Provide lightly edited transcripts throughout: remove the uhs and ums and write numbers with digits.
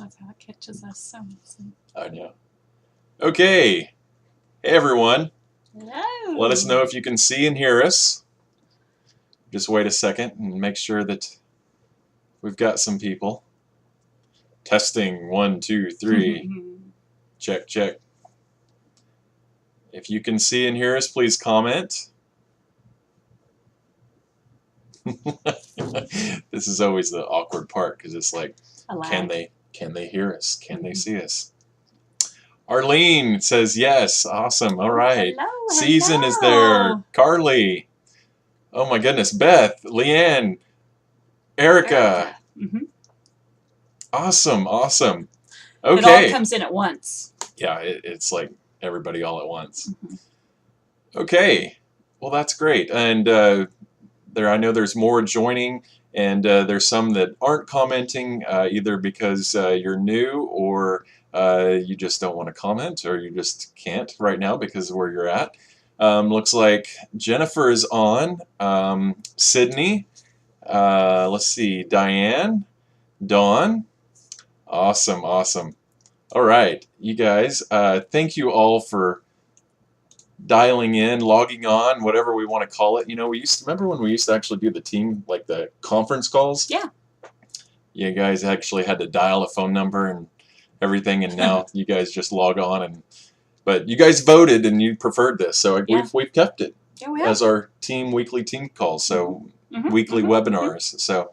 love how it catches us so easy. I know. Okay. Hey, everyone. Hello. Let us know if you can see and hear us. Just wait a second and make sure that we've got some people. Testing 1, 2, 3. Check, check. If you can see and hear us, please comment. This is always the awkward part because it's like, can they hear us? Can they see us? Arlene says yes. Awesome. All right. Hello, Season is there. Carly. Oh my goodness. Beth, Leanne, Erica. Awesome. Awesome. Okay. It all comes in at once. Yeah, it's like everybody all at once. Okay. Well, that's great. And I know there's more joining, and there's some that aren't commenting either because you're new or you just don't want to comment, or you just can't right now because of where you're at. Looks like Jennifer is on. Sydney. Let's see. Diane. Dawn. Awesome, awesome. All right, you guys. Thank you all for dialing in, logging on, whatever we want to call it. You know, remember when we used to actually do the team, like the conference calls? Yeah. You guys actually had to dial a phone number and everything, and now you guys just log on. But you guys voted and you preferred this, so we've kept it as our weekly team calls, so weekly webinars. So,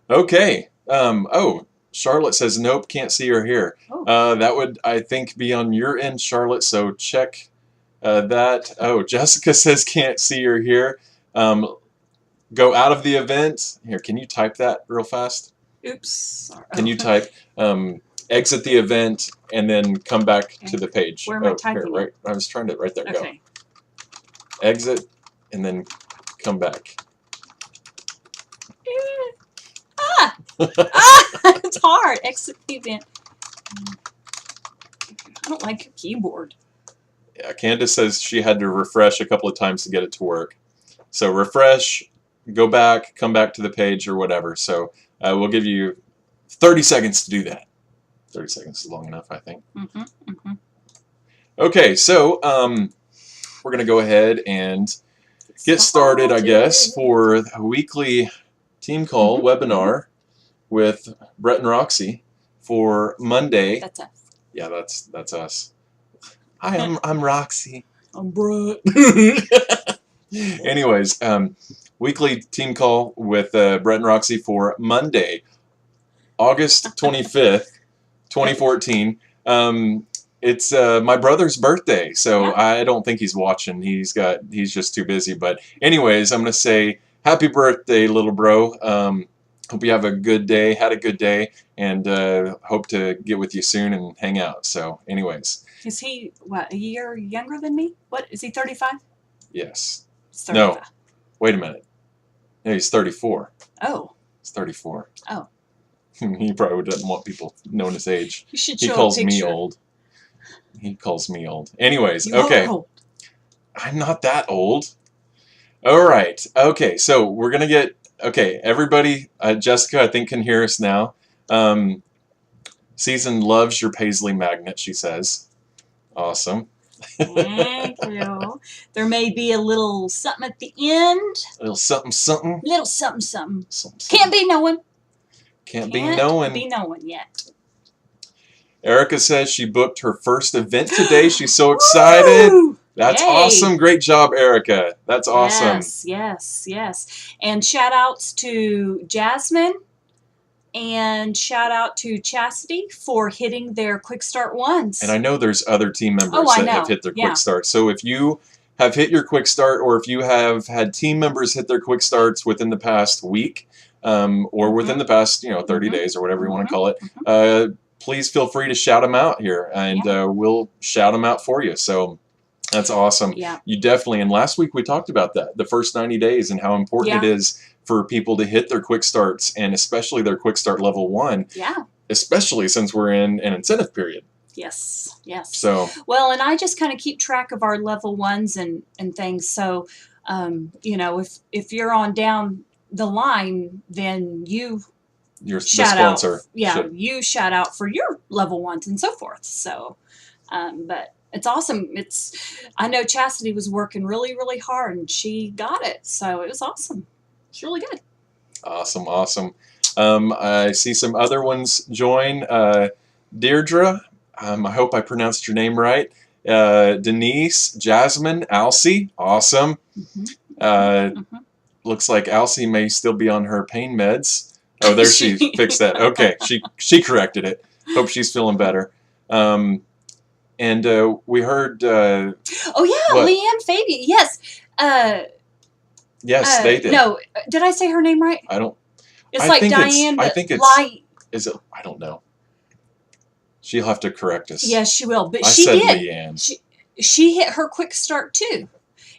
okay. Oh, Charlotte says nope, can't see or hear. That would, I think, be on your end, Charlotte. So check that. Oh, Jessica says can't see or hear. Go out of the event. Here, can you type that real fast? Oops. Can you type exit the event and then come back to the page? Where am I typing? Here, right. I was trying to right there. Okay. Go. Exit and then come back. It's hard. Exit the event. I don't like your keyboard. Yeah, Candace says she had to refresh a couple of times to get it to work. So refresh, go back, come back to the page or whatever. So we'll give you 30 seconds to do that. 30 seconds is long enough, I think. Okay, so we're going to go ahead and get started, I guess, for a weekly team call webinar with Brett and Roxy for Monday. That's us. Yeah, that's us. Hi, I'm Roxy. I'm Brett. Anyways, weekly team call with Brett and Roxy for Monday, August 25th, 2014. It's my brother's birthday, so I don't think he's watching. He's just too busy. But anyways, I'm gonna say happy birthday, little bro. Hope you have a good day, had a good day, and hope to get with you soon and hang out. So anyways. Is he, what, a year younger than me? What, is he 35? Yes. 35. No. Wait a minute. No, he's 34. Oh. He's 34. Oh. He probably doesn't want people knowing his age. You should He show calls a picture. me old. He calls me old. Anyways, You okay. are old. I'm not that old. All right. Okay, so we're going to get... Okay, everybody, Jessica, I think, can hear us now. Season loves your Paisley magnet, she says. Awesome. Thank you. There may be a little something at the end. A little something, something. Little something, something. Something. Can't be knowing. Can't be knowing. Be knowing yet. Erica says she booked her first event today. She's so excited. That's awesome. Great job, Erica. That's awesome. Yes, yes, yes. And shout outs to Jasmine and shout out to Chastity for hitting their quick start ones. And I know there's other team members that have hit their quick start. So if you have hit your quick start, or if you have had team members hit their quick starts within the past week, or within the past 30 days or whatever you want to call it, please feel free to shout them out here, and we'll shout them out for you. So that's awesome. Yeah. You definitely, and last week we talked about that, the first 90 days and how important it is for people to hit their quick starts, and especially their quick start level 1. Yeah. Especially since we're in an incentive period. Yes, yes. So well, and I just kind of keep track of our level 1s and things. So, if you're on down the line, then you the shout out, sponsor. you shout out for your level ones and so forth. So, but it's awesome. I know Chastity was working really, really hard and she got it. So it was awesome. It's really good. Awesome, awesome. I see some other ones join. Deirdre, I hope I pronounced your name right. Denise, Jasmine, Alcy, awesome. Looks like Alcy may still be on her pain meds. Oh, there she fixed that. Okay, she corrected it. Hope she's feeling better. And we heard. Oh yeah, what? Leanne Fabian. Yes. Yes, they did. No, did I say her name right? I don't. It's I like think Diane, I but think it's. light. Is it? I don't know. She'll have to correct us. Yes, she will. But I she said did. Leanne. She hit her quick start too.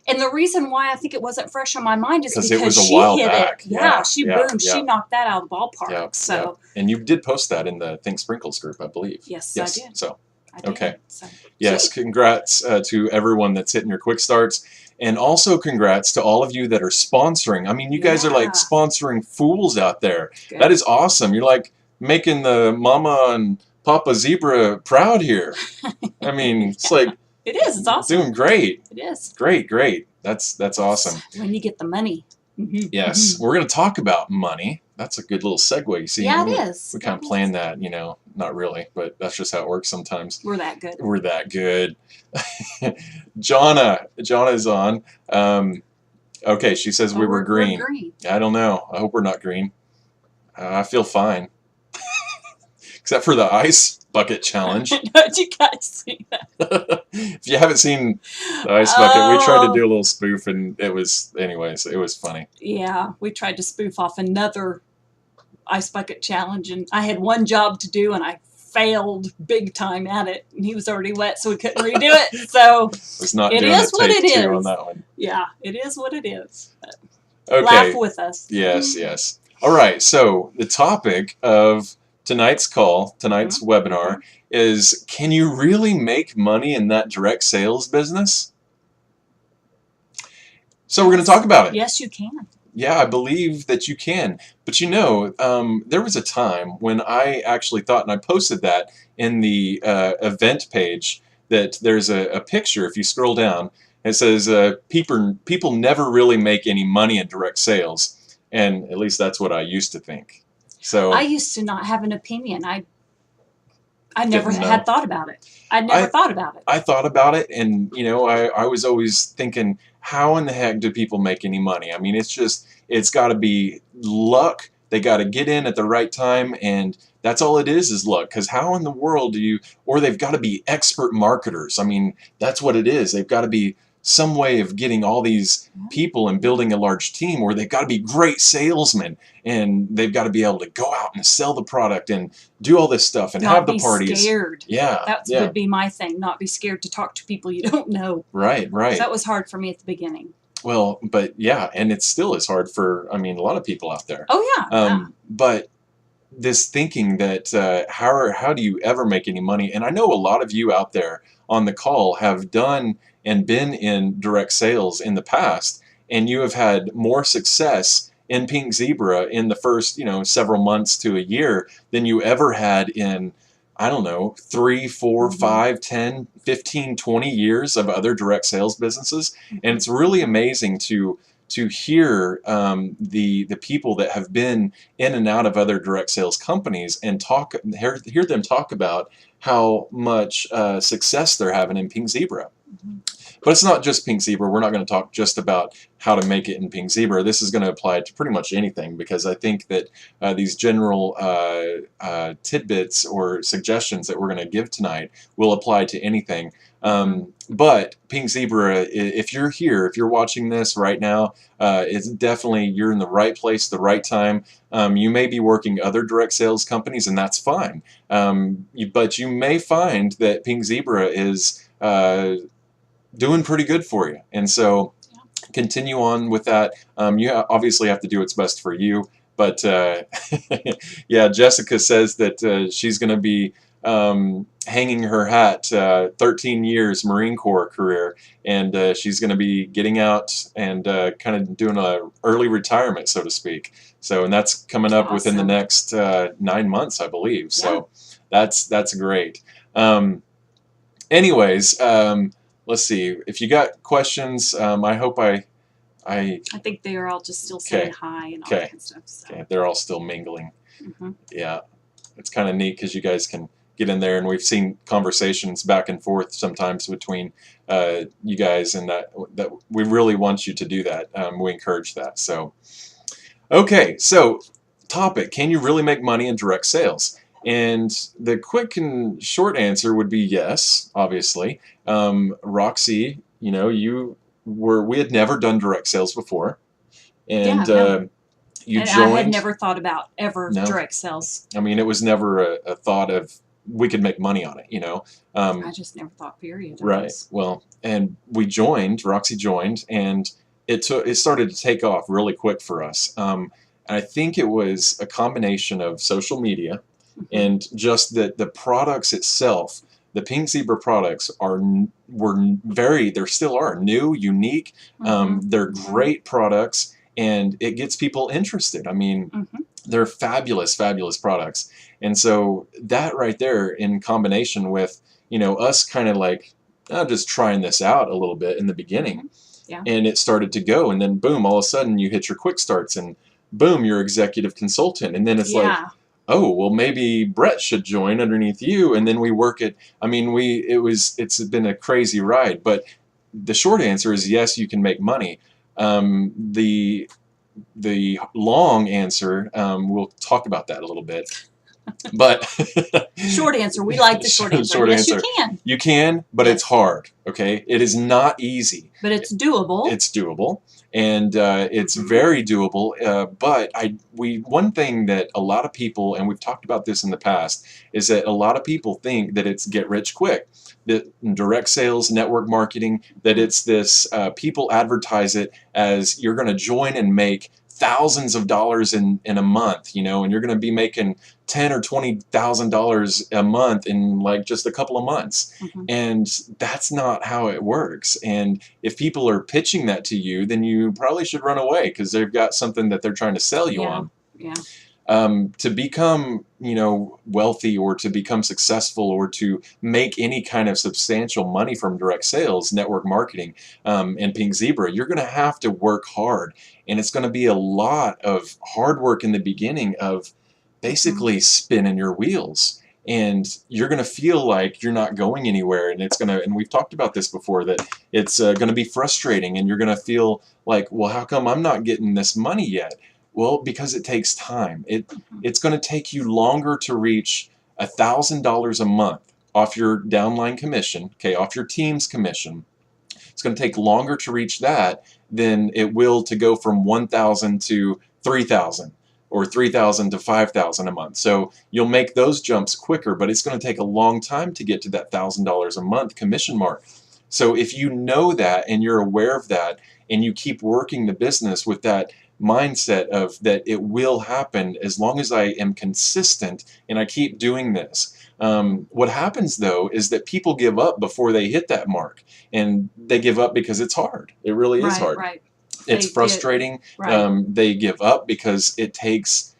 And the reason why I think it wasn't fresh on my mind is because it was a she while hit back. it. Yeah, she boomed. She knocked that out of the ballpark. Yeah, so. yeah. And you did post that in the Think Sprinkles group, I believe. Yes, I did. So. I did. Okay. So. Yes, congrats to everyone that's hitting your quick starts. And also congrats to all of you that are sponsoring. I mean, you guys are like sponsoring fools out there. Good. That is awesome. You're like making the mama and Papa Zebra proud here. I mean, it's like it is. It's awesome. Doing great. It is. Great. That's awesome. When you get the money. Yes, we're going to talk about money. That's a good little segue. You see, yeah, it is. We kind of planned that, not really, but that's just how it works sometimes. We're that good. We're that good. Jonna's on. Okay, she says we were green. We're green. I don't know. I hope we're not green. I feel fine. Except for the ice bucket challenge. Did you guys see that? If you haven't seen the ice bucket, we tried to do a little spoof, and it was funny. Yeah, we tried to spoof off another ice bucket challenge, and I had one job to do, and I failed big time at it, and he was already wet, so we couldn't redo it. So was not doing a take two on that one. Yeah, it is what it is. Okay. Laugh with us. Yes. All right, so the topic of tonight's webinar is, can you really make money in that direct sales business? So we're going to talk about it. Yes, you can. Yeah, I believe that you can. But there was a time when I actually thought, and I posted that in the event page, that there's a picture, if you scroll down, it says people never really make any money in direct sales. And at least that's what I used to think. So I used to not have an opinion. I never had thought about it. I never thought about it. I thought about it, and I was always thinking, how in the heck do people make any money? I mean, it's got to be luck. They got to get in at the right time, and that's all it is luck. Because how in the world or they've got to be expert marketers. I mean, that's what it is. They've got to be some way of getting all these people and building a large team, or they've got to be great salesmen, and they've got to be able to go out and sell the product and do all this stuff and have the parties. Scared. Yeah, that would be my thing. Not be scared to talk to people you don't know. Right. So that was hard for me at the beginning. Well, but yeah, and it still is hard for a lot of people out there. Oh yeah. But this thinking that how do you ever make any money? And I know a lot of you out there on the call have done and been in direct sales in the past, and you have had more success in Pink Zebra in the first, several months to a year than you ever had in, 3, 4, 5, 10, 15, 20 years of other direct sales businesses. And it's really amazing to hear the people that have been in and out of other direct sales companies and hear them talk about how much success they're having in Pink Zebra. But it's not just Pink Zebra. We're not going to talk just about how to make it in Pink Zebra. This is going to apply to pretty much anything, because I think that these general tidbits or suggestions that we're going to give tonight will apply to anything. But Pink Zebra, if you're here, if you're watching this right now, it's definitely, you're in the right place, the right time. You may be working other direct sales companies, and that's fine. But you may find that Pink Zebra is doing pretty good for you. And so continue on with that. You obviously have to do what's best for you. But yeah, Jessica says that she's going to be hanging her hat, 13 years Marine Corps career, and she's going to be getting out and kind of doing a early retirement, so to speak. So, and that's coming up within the Awesome. next 9 months, I believe. Yeah. So that's great. Anyways, let's see. If you got questions, I hope I I think they are all just still saying hi and all that kind of stuff. So. okay, they're all still mingling. Mhm. Yeah, it's kind of neat because you guys can get in there, and we've seen conversations back and forth sometimes between you guys, and that we really want you to do that. We encourage that. So, okay, so topic: can you really make money in direct sales? And the quick and short answer would be yes, obviously. Roxy, we had never done direct sales before, and Yeah, no. you And joined. I had never thought about ever No. direct sales. I mean, it was never a thought of we could make money on it, I just never thought, period. Right. Well, and we joined, Roxy joined, and it started to take off really quick for us. And I think it was a combination of social media Mhm. and just the products itself. The Pink Zebra products they still are new, unique. They're Mhm. great products, and it gets people interested. I mean, Mhm. they're fabulous, fabulous products. And so that right there, in combination with us kind of like just trying this out a little bit in the beginning, Yeah. and it started to go, and then boom, all of a sudden you hit your quick starts, and boom, you're executive consultant, and then it's like, Yeah. oh well, maybe Brett should join underneath you, and then we work it. I mean, it's been a crazy ride, but the short answer is yes, you can make money. The long answer, we'll talk about that a little bit. But Short answer. We like the short answer. Short Yes, answer. you can. You can, but Yes. it's hard. Okay, it is not easy. But it's doable. It's doable, and it's Mhm. very doable. But one thing that a lot of people, and we've talked about this in the past, is that a lot of people think that it's get rich quick. That direct sales, network marketing, that it's this people advertise it as you're going to join and make thousands of dollars in a month, and you're going to be making $10,000 or $20,000 a month in like just a couple of months. Mhm. And that's not how it works. And if people are pitching that to you, then you probably should run away because they've got something that they're trying to sell you Yeah. on. Yeah. To become, wealthy, or to become successful, or to make any kind of substantial money from direct sales, network marketing, and Pink Zebra, you're going to have to work hard, and it's going to be a lot of hard work in the beginning of basically spinning your wheels. And you're going to feel like you're not going anywhere, and and we've talked about this before, that it's going to be frustrating, and you're going to feel like, well, how come I'm not getting this money yet? Well, because it takes time. It's going to take you longer to reach $1,000 a month off your downline commission, okay, off your team's commission. It's going to take longer to reach that than it will to go from 1,000 to 3,000 or 3,000 to 5,000 a month. So you'll make those jumps quicker, but it's going to take a long time to get to that $1,000 a month commission mark. So if you know that and you're aware of that, and you keep working the business with that mindset of that it will happen as long as I am consistent and I keep doing this. What happens though is that people give up before they hit that mark, and they give up because it's hard. It really is hard. Right. It's frustrating. Right. They give up because it takes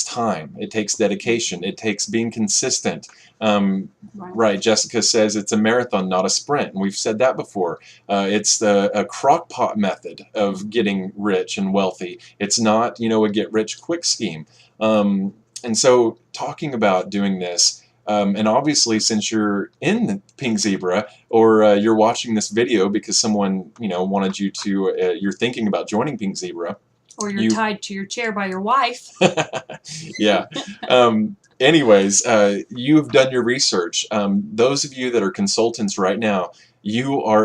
time. It takes dedication. It takes being consistent. Right. Jessica says it's a marathon, not a sprint. And we've said that before. It's a crock pot method of getting rich and wealthy. It's not, a get rich quick scheme. And so talking about doing this, and obviously since you're in the Pink Zebra, or you're watching this video because someone, wanted you to, you're thinking about joining Pink Zebra. Or you're tied to your chair by your wife. Yeah. Anyways, you've done your research. Those of you that are consultants right now, you are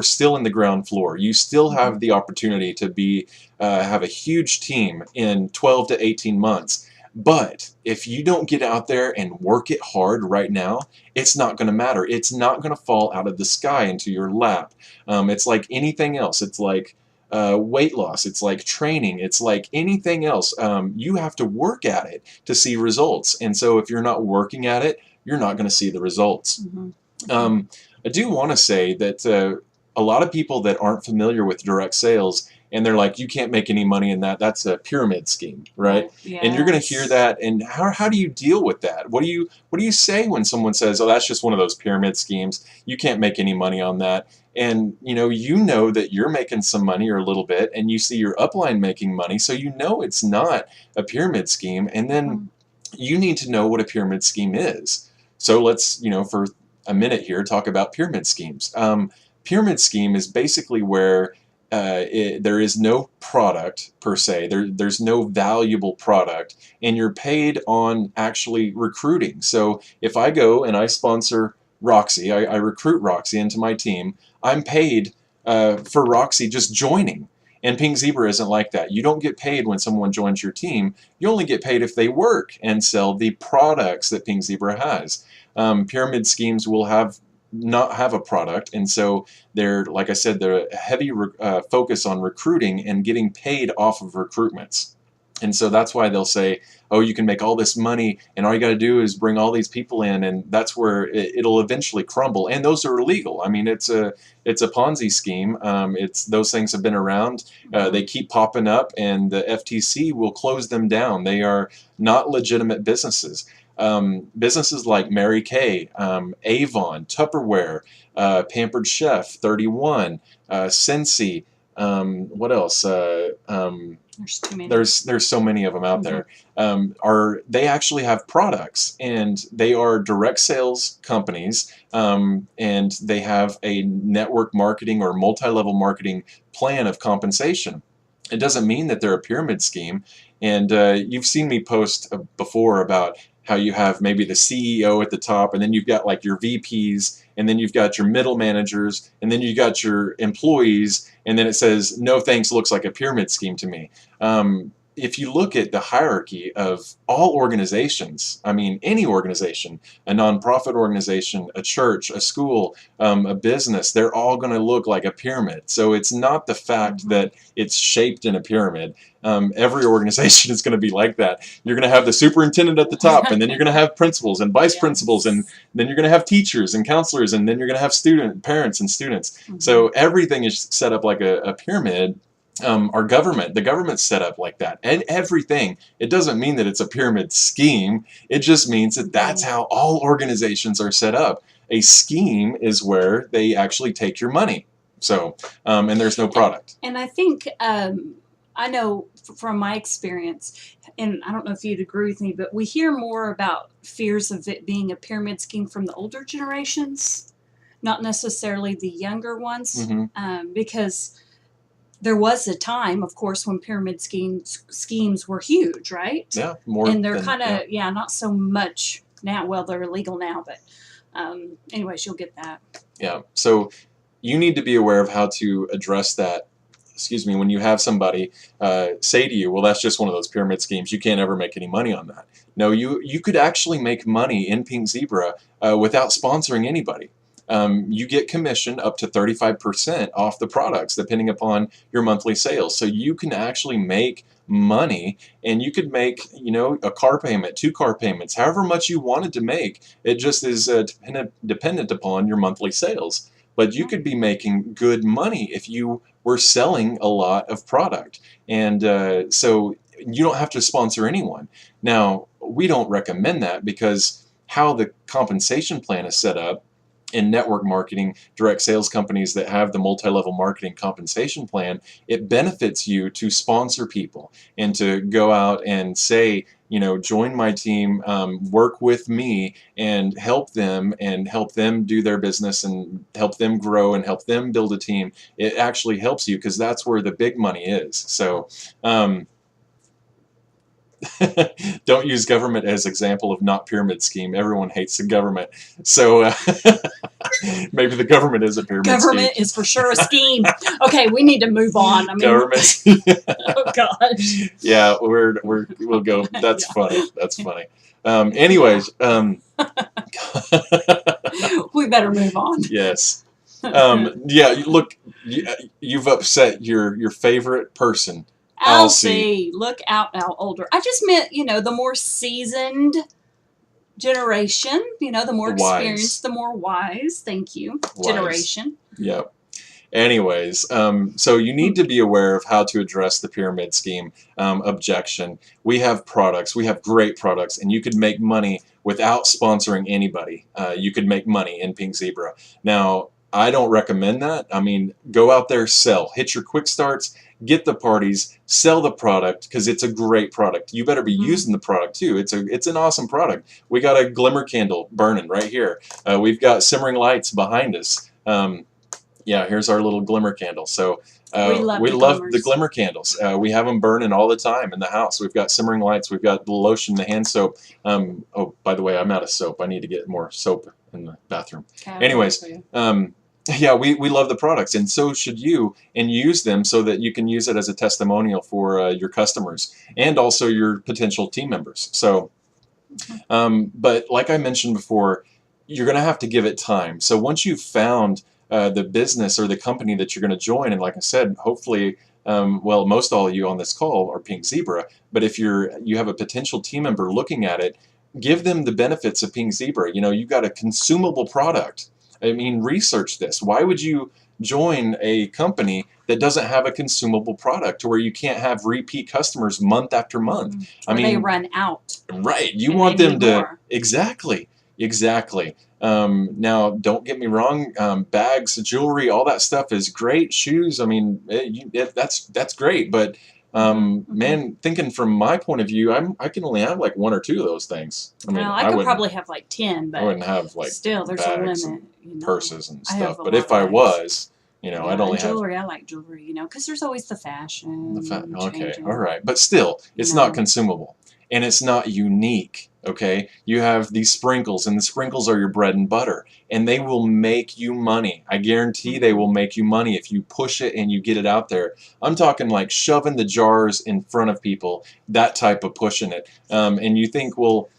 still in the ground floor. You still have the opportunity to have a huge team in 12 to 18 months. But if you don't get out there and work it hard right now, it's not going to matter. It's not going to fall out of the sky into your lap. It's like anything else. It's like weight loss. It's like training. It's like anything else. You have to work at it to see results. And so if you're not working at it, you're not going to see the results. I do want to say that a lot of people that aren't familiar with direct sales, and they're like, you can't make any money in that. That's a pyramid scheme, right? Yes. And you're going to hear that. And how do you deal with that? What do you say when someone says, oh, that's just one of those pyramid schemes. You can't make any money on that. And you know that you're making some money or a little bit, and you see your upline making money, so you know it's not a pyramid scheme. And then you need to know what a pyramid scheme is. So let's, for a minute here, talk about pyramid schemes. Pyramid scheme is basically where there is no product per se. There's no valuable product, and you're paid on actually recruiting. So if I go and I sponsor Roxy, I recruit Roxy into my team, I'm paid for Roxy just joining. And Pink Zebra isn't like that. You don't get paid when someone joins your team. You only get paid if they work and sell the products that Pink Zebra has. Pyramid schemes will not have a product, and so they're, like I said, they're a heavy focus on recruiting and getting paid off of recruitments. And so that's why they'll say, oh, you can make all this money, and all you got to do is bring all these people in, and that's where it'll eventually crumble. And those are illegal. I mean, it's a Ponzi scheme. Those things have been around. They keep popping up, and the FTC will close them down. They are not legitimate businesses. Businesses like Mary Kay, Avon, Tupperware, Pampered Chef, 31, Scentsy, what else? There's too many. There's so many of them out there. They actually have products, and they are direct sales companies, and they have a network marketing or multi-level marketing plan of compensation. It doesn't mean that they're a pyramid scheme. And you've seen me post before about how you have maybe the CEO at the top, and then you've got like your VPs, and then you've got your middle managers, and then you've got your employees, and then it says, no thanks, looks like a pyramid scheme to me. If you look at the hierarchy of all organizations, I mean, any organization, a nonprofit organization, a church, a school, a business, they're all going to look like a pyramid. So it's not the fact that it's shaped in a pyramid. Every organization is going to be like that. You're going to have the superintendent at the top, and then you're going to have principals and vice principals, and then you're going to have teachers and counselors, and then you're going to have parents and students. So everything is set up like a pyramid. Our government, the government's set up like that, and everything. It doesn't mean that it's a pyramid scheme. It just means that that's how all organizations are set up. A scheme is where they actually take your money. So, and there's no product. And I think, I know from my experience, and I don't know if you'd agree with me, but we hear more about fears of it being a pyramid scheme from the older generations, not necessarily the younger ones, because there was a time, of course, when pyramid schemes were huge, right? Yeah, more. And they're kind of, not so much now. Well, they're illegal now, but anyways, you'll get that. Yeah, so you need to be aware of how to address that. When you have somebody say to you, well, that's just one of those pyramid schemes. You can't ever make any money on that. No, you could actually make money in Pink Zebra without sponsoring anybody. You get commission up to 35% off the products depending upon your monthly sales. So you can actually make money, and you could make, a car payment, 2 car payments, however much you wanted to make. It just is dependent upon your monthly sales. But you could be making good money if you were selling a lot of product. And so you don't have to sponsor anyone. Now, we don't recommend that, because how the compensation plan is set up in network marketing, direct sales companies that have the multi-level marketing compensation plan, it benefits you to sponsor people and to go out and say, join my team, work with me, and help them do their business and help them grow and help them build a team. It actually helps you, because that's where the big money is. So don't use government as example of not pyramid scheme. Everyone hates the government. So maybe the government is a pyramid Government scheme. is for sure a scheme. Okay, we need to move on. I mean, Government. oh gosh. Yeah, we'll go. That's funny. That's funny. Anyways, We better move on. yes. Yeah, look, you've upset your favorite person, Alcy. Alfie, look out now, older. I just meant, the more seasoned generation, the more Wise. experienced, the more wise. Thank you. Wise. Generation. Yep. Anyways, so you need to be aware of how to address the pyramid scheme objection. We have products, we have great products, and you could make money without sponsoring anybody. You could make money in Pink Zebra. Now, I don't recommend that. I mean, go out there, sell, hit your quick starts, get the parties, sell the product because it's a great product. You better be using the product too. It's an awesome product. We got a glimmer candle burning right here. We've got simmering lights behind us. Yeah, here's our little glimmer candle. So we love the glimmer candles. We have them burning all the time in the house. We've got simmering lights. We've got the lotion, the hand soap. Oh, by the way, I'm out of soap. I need to get more soap in the bathroom. Anyways, yeah, we love the products, and so should you, and use them so that you can use it as a testimonial for your customers and also your potential team members. So, but like I mentioned before, you're going to have to give it time. So once you've found the business or the company that you're going to join, and like I said, hopefully, well, most all of you on this call are Pink Zebra, but if you have a potential team member looking at it, give them the benefits of Pink Zebra. You've got a consumable product. I mean, research this. Why would you join a company that doesn't have a consumable product, to where you can't have repeat customers month after month? I mean, they run out. Right. You want them to more. Exactly. Now, don't get me wrong. Bags, jewelry, all that stuff is great. Shoes. I mean, that's great. But man, thinking from my point of view, I can only have like one or two of those things. I mean, well, I could probably have like 10, but I wouldn't have like still there's bags a limit. And purses and stuff. But if I was, I'd only have jewelry. I like jewelry, because there's always the fashion. Okay, all right, but still, it's not consumable and it's not unique. Okay, you have these sprinkles, and the sprinkles are your bread and butter, and they will make you money. I guarantee they will make you money if you push it and you get it out there. I'm talking like shoving the jars in front of people, that type of pushing it. And you think, well,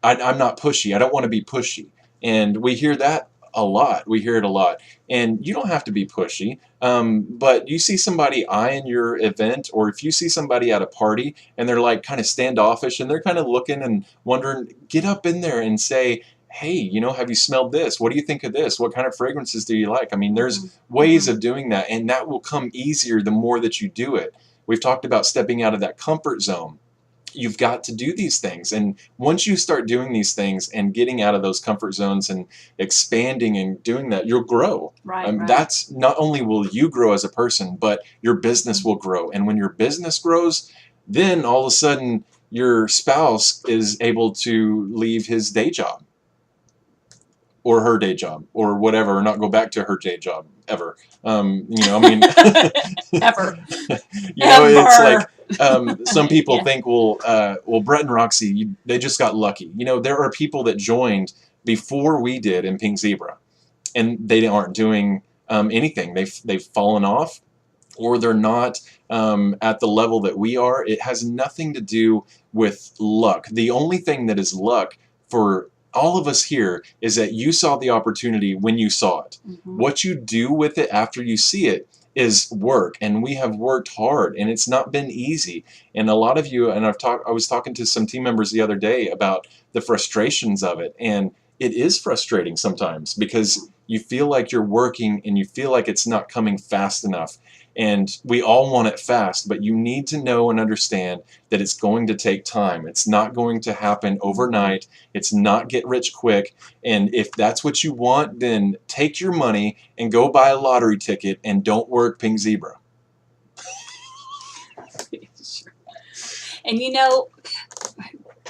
I'm not pushy. I don't want to be pushy. And we hear that a lot. We hear it a lot. And you don't have to be pushy, but you see somebody eyeing your event, or if you see somebody at a party and they're like kind of standoffish and they're kind of looking and wondering, get up in there and say, hey, have you smelled this? What do you think of this? What kind of fragrances do you like? I mean, there's ways of doing that, and that will come easier the more that you do it. We've talked about stepping out of that comfort zone. You've got to do these things, and once you start doing these things and getting out of those comfort zones and expanding and doing that, you'll grow. Right. That's not only will you grow as a person, but your business will grow. And when your business grows, then all of a sudden your spouse is able to leave his day job or her day job or whatever, or not go back to her day job ever. I mean, ever. It's like, some people think, well, Brett and Roxy, they just got lucky. There are people that joined before we did in Pink Zebra, and they aren't doing anything. They've fallen off, or they're not at the level that we are. It has nothing to do with luck. The only thing that is luck for all of us here is that you saw the opportunity when you saw it. What you do with it after you see it is work, and we have worked hard, and it's not been easy. And a lot of you, and I was talking to some team members the other day about the frustrations of it, and it is frustrating sometimes because you feel like you're working and you feel like it's not coming fast enough. And we all want it fast, but you need to know and understand that it's going to take time. It's not going to happen overnight. It's not get rich quick. And if that's what you want, then take your money and go buy a lottery ticket and don't work Pink Zebra. And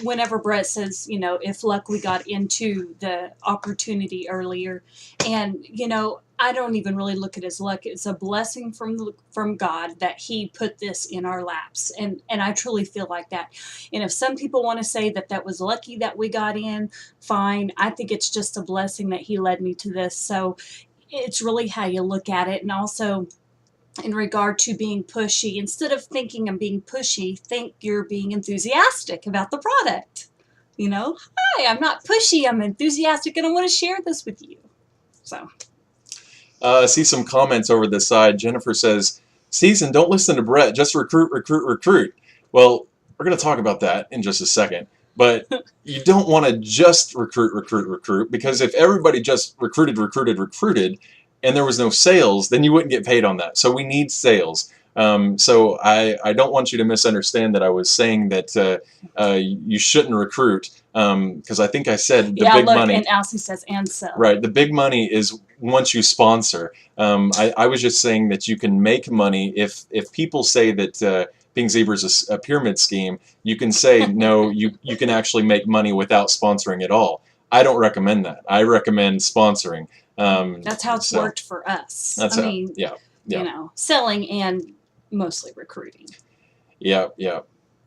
whenever Brett says, if luck, we got into the opportunity earlier, and I don't even really look at it as luck. It's a blessing from God that He put this in our laps, and I truly feel like that. And if some people want to say that was lucky that we got in, fine. I think it's just a blessing that He led me to this. So it's really how you look at it, and also in regard to being pushy, instead of thinking I'm being pushy, think you're being enthusiastic about the product. Hi, I'm not pushy, I'm enthusiastic, and I want to share this with you. So. See some comments over the side. Jennifer says, Season, don't listen to Brett. Just recruit, recruit, recruit. Well, we're going to talk about that in just a second. But you don't want to just recruit, recruit, recruit, because if everybody just recruited, recruited, recruited, and there was no sales, then you wouldn't get paid on that. So we need sales. So I don't want you to misunderstand that I was saying that you shouldn't recruit, because I think I said the big money. And Elsie says, and so. Right, the big money is once you sponsor. I was just saying that you can make money if people say that Pink Zebra is a pyramid scheme. You can say no, you can actually make money without sponsoring at all. I don't recommend that. I recommend sponsoring. That's how it's worked for us. Yeah. You know, selling and mostly recruiting. Yeah.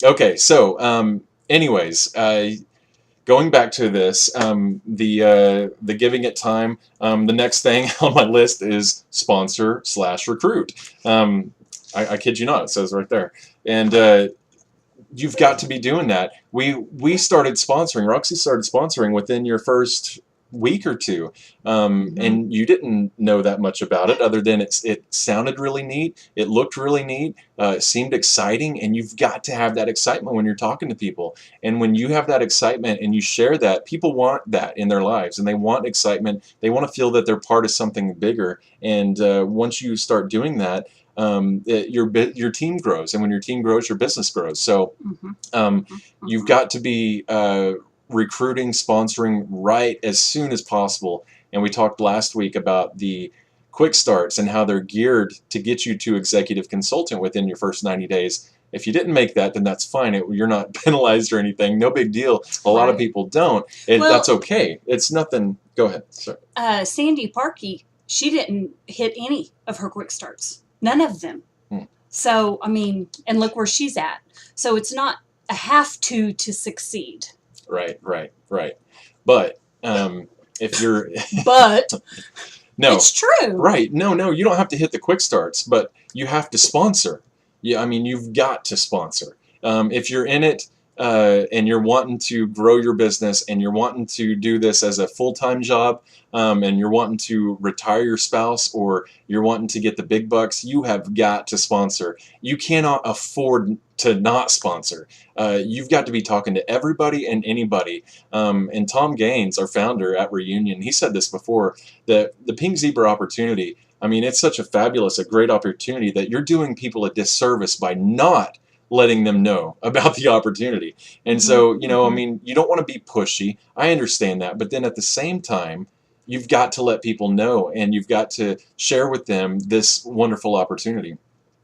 Okay, so anyways, going back to this, the giving it time. The next thing on my list is sponsor/recruit. I kid you not, it says right there, and you've got to be doing that. We started sponsoring. Roxy started sponsoring within your first week or two, and you didn't know that much about it other than it sounded really neat, it looked really neat, it seemed exciting, and you've got to have that excitement when you're talking to people. And when you have that excitement and you share that, people want that in their lives, and they want excitement. They want to feel that they're part of something bigger. And once you start doing that, your team grows, and when your team grows, your business grows. So you've got to be recruiting, sponsoring right as soon as possible. And we talked last week about the quick starts and how they're geared to get you to executive consultant within your first 90 days. If you didn't make that, then that's fine. You're not penalized or anything. No big deal. A lot of people don't. That's okay. It's nothing. Go ahead. Sorry. Sandy Parkey, she didn't hit any of her quick starts. None of them. So, I mean, and look where she's at. So it's not a have to succeed. Right. But if you're but no, it's true. Right. No, you don't have to hit the quick starts, but you have to sponsor. Yeah, I mean, you've got to sponsor. If you're in it and you're wanting to grow your business and you're wanting to do this as a full-time job, and you're wanting to retire your spouse, or you're wanting to get the big bucks, you have got to sponsor. You cannot afford to not sponsor. You've got to be talking to everybody and anybody. And Tom Gaines, our founder at Reunion, he said this before, that the Pink Zebra opportunity, I mean, it's such a great opportunity that you're doing people a disservice by not letting them know about the opportunity. And so, I mean, you don't want to be pushy. I understand that. But then at the same time, you've got to let people know, and you've got to share with them this wonderful opportunity.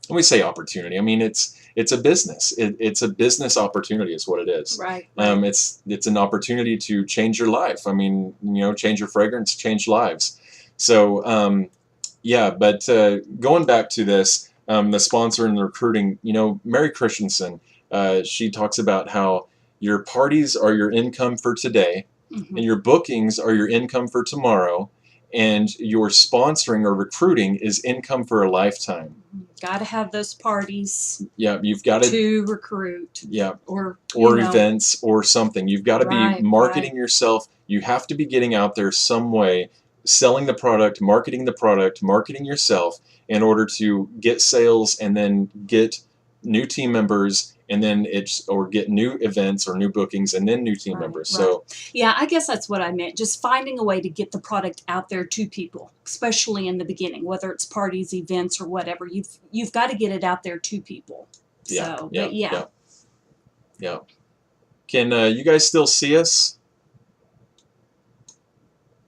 When we say opportunity, I mean, it's a business. It's a business opportunity is what it is. Right. It's an opportunity to change your life. I mean, change your fragrance, change lives. So, but going back to this, the sponsor and the recruiting, Mary Christensen, she talks about how your parties are your income for today, and your bookings are your income for tomorrow, and your sponsoring or recruiting is income for a lifetime. Got to have those parties. Yeah, you've got to recruit. Yeah, or events or something. You've got to be marketing yourself. You have to be getting out there some way, selling the product, marketing yourself in order to get sales and then get new team members, and then get new events or new bookings and then new team members. So yeah, I guess that's what I meant. Just finding a way to get the product out there to people, especially in the beginning, whether it's parties, events, or whatever. You've got to get it out there to people. Yeah. So, yeah. Can you guys still see us?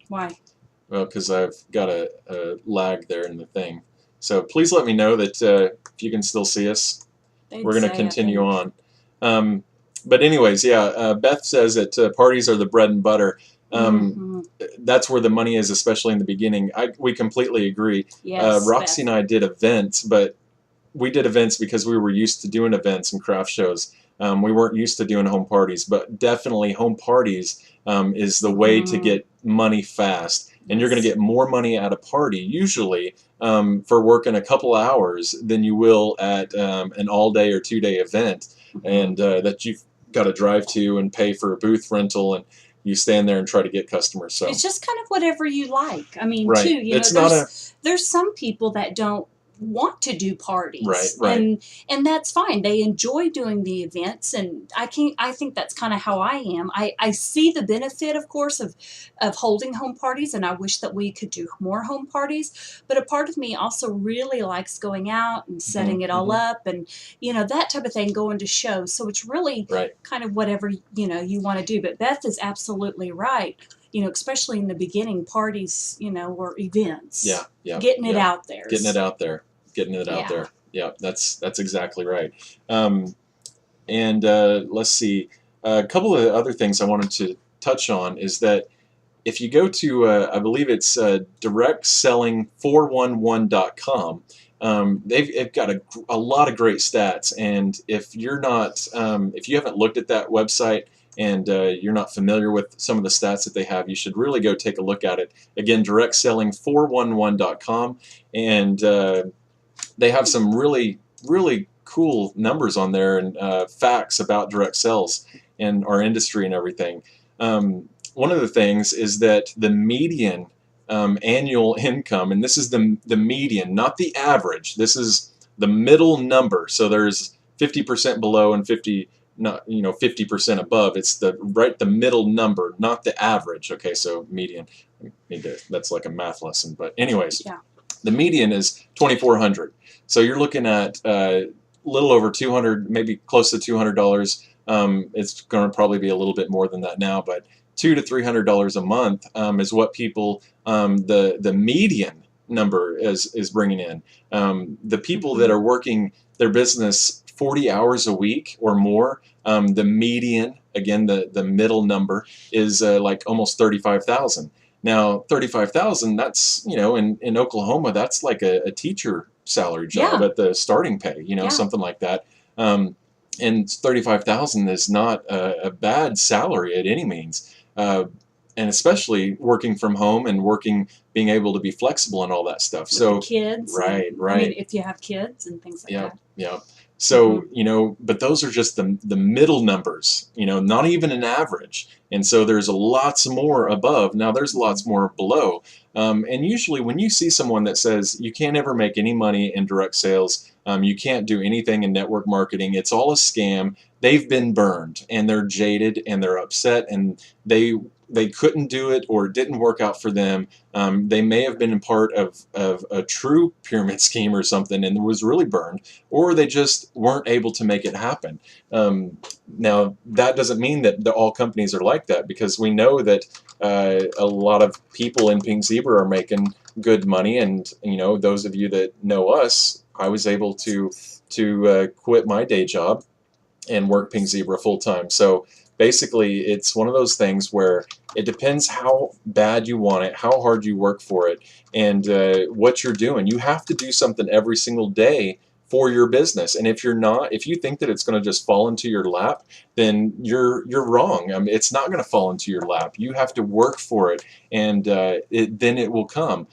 Why? Well, because I've got a lag there in the thing. So please let me know that if you can still see us. We're going to continue on. But anyways, Beth says that parties are the bread and butter. That's where the money is, especially in the beginning. We completely agree. Yes, Roxy and I did events, but we did events because we were used to doing events and craft shows. We weren't used to doing home parties, but definitely home parties is the way to get money fast. And you're going to get more money at a party, usually, for working a couple hours than you will at an all-day or two-day event, and that you've got to drive to and pay for a booth rental and, you stand there and try to get customers. So it's just kind of whatever you like. I mean, right. too, you It's know, not a there's some people that don't want to do parties, right. and that's fine. They enjoy doing the events, and I think that's kind of how I am. I see the benefit, of course, of holding home parties, and I wish that we could do more home parties. But a part of me also really likes going out and setting it all up, and you know, that type of thing, going to shows. So it's really right. kind of whatever, you know, you want to do. But Beth is absolutely right. You know, especially in the beginning, parties, you know, or events. Yeah. Getting it out there. Getting it out there. Yeah, that's exactly right. And let's see, a couple of other things I wanted to touch on is that if you go to, I believe it's directselling411.com, they've got a lot of great stats. And if you're not, if you haven't looked at that website and you're not familiar with some of the stats that they have, you should really go take a look at it. Again, directselling411.com, and they have some really, really cool numbers on there and facts about direct sales and our industry and everything. One of the things is that the median annual income, and this is the median, not the average. This is the middle number. So there's 50% below and 50% above. It's the middle number, not the average. Okay, so median. That's like a math lesson, but anyways. Yeah. The median is $2,400. So you're looking at a little over $200, maybe close to $200. It's going to probably be a little bit more than that now, but $200 to $300 a month is what people, the median number is bringing in. The people that are working their business 40 hours a week or more, the median, again, the middle number is like almost 35,000. Now, 35,000, that's, you know, in Oklahoma, that's like a teacher salary job at the starting pay, you know, something like that. And 35,000 is not a bad salary at any means. And especially working from home and being able to be flexible and all that stuff. With So the kids. Right. I mean, if you have kids and things like that. Yeah. So, you know, but those are just the middle numbers, you know, not even an average. And so there's lots more above. Now there's lots more below. And usually when you see someone that says you can't ever make any money in direct sales, you can't do anything in network marketing, it's all a scam, they've been burned and they're jaded and they're upset and they couldn't do it or it didn't work out for them. They may have been a part of a true pyramid scheme or something and was really burned, or they just weren't able to make it happen. Now, that doesn't mean that all companies are like that, because we know that a lot of people in Pink Zebra are making good money. And, you know, those of you that know us, I was able to quit my day job and work Pink Zebra full time. So basically, it's one of those things where it depends how bad you want it, how hard you work for it, and what you're doing. You have to do something every single day for your business. And if you think that it's going to just fall into your lap, then you're wrong. I mean, it's not going to fall into your lap. You have to work for it, and then it will come.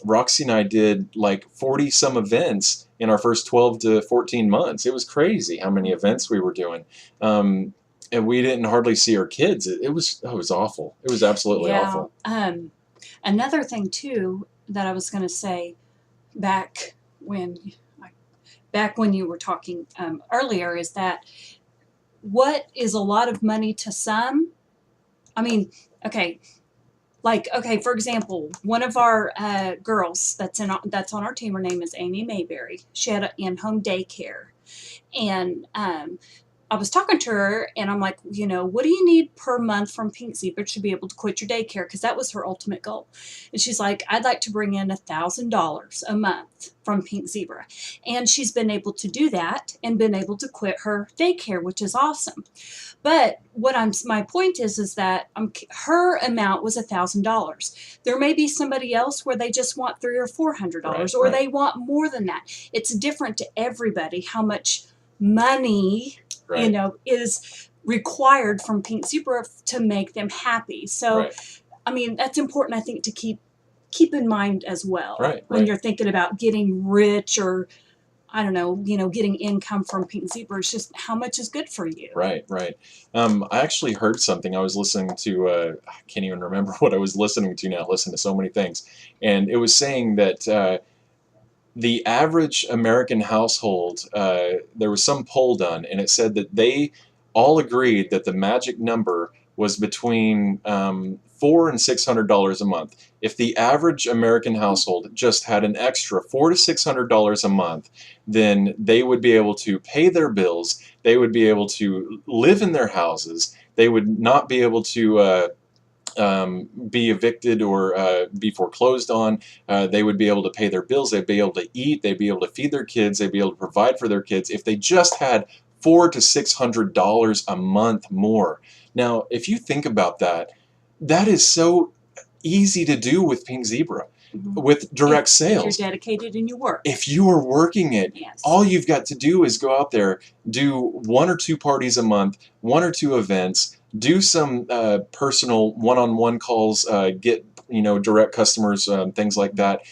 Roxy and I did like 40 some events in our first 12 to 14 months. It was crazy how many events we were doing. And we didn't hardly see our kids. It was awful. It was absolutely awful. Another thing too that I was going to say back when you were talking earlier is that what is a lot of money to some? I mean, okay, for example, one of our girls that's on our team, her name is Amy Mayberry. She had an in-home daycare, and I was talking to her, and I'm like, you know, what do you need per month from Pink Zebra to be able to quit your daycare? Because that was her ultimate goal. And she's like, I'd like to bring in $1,000 a month from Pink Zebra. And she's been able to do that and been able to quit her daycare, which is awesome. But my point is that her amount was $1,000. There may be somebody else where they just want $300 or $400, or they want more than that. It's different to everybody how much money you know, is required from Pink Zebra to make them happy. So, I mean, that's important, I think, to keep in mind as well when you're thinking about getting rich, or I don't know, getting income from Pink Zebra. It's just how much is good for you. Right, right. I actually heard something. I was listening to, I can't even remember what I was listening to now. I listen to so many things. And it was saying that the average American household, there was some poll done, and it said that they all agreed that the magic number was between $400 and $600 a month. If the average American household just had an extra $400 to $600 a month, then they would be able to pay their bills. They would be able to live in their houses. They would not be able to be evicted or be foreclosed on. They would be able to pay their bills. They'd be able to eat. They'd be able to feed their kids. They'd be able to provide for their kids if they just had $400 to $600 a month more. Now, if you think about that, that is so easy to do with Pink Zebra, with direct sales. If you're dedicated and you work. If you are working it, Yes. all you've got to do is go out there, do 1 or 2 parties a month, 1 or 2 events, do some personal one-on-one calls, get direct customers, things like that.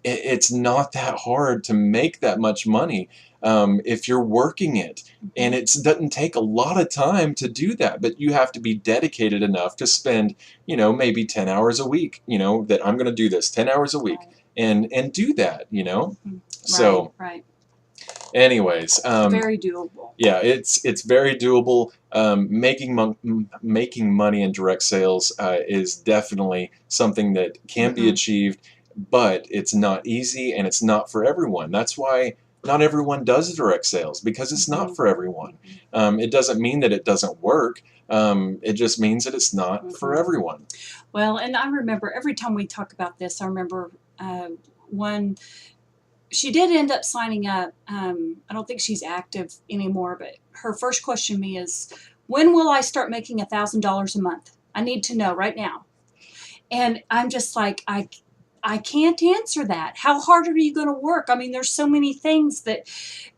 It's not that hard to make that much money if you're working it, and it doesn't take a lot of time to do that. But you have to be dedicated enough to spend, maybe 10 hours a week. That I'm going to do this 10 hours a week, Right. and do that. Mhm. So, Right. anyways, Very doable. yeah, it's very doable. Making money in direct sales is definitely something that can be achieved, but it's not easy and it's not for everyone. That's why not everyone does direct sales, because it's not for everyone. It doesn't mean that it doesn't work. It just means that it's not for everyone. Well, and I remember every time we talk about this, I remember one. She did end up signing up. I don't think she's active anymore, but her first question to me is, when will I start making $1,000 a month? I need to know right now. And I'm just like, I can't answer that. How hard are you going to work? I mean, there's so many things that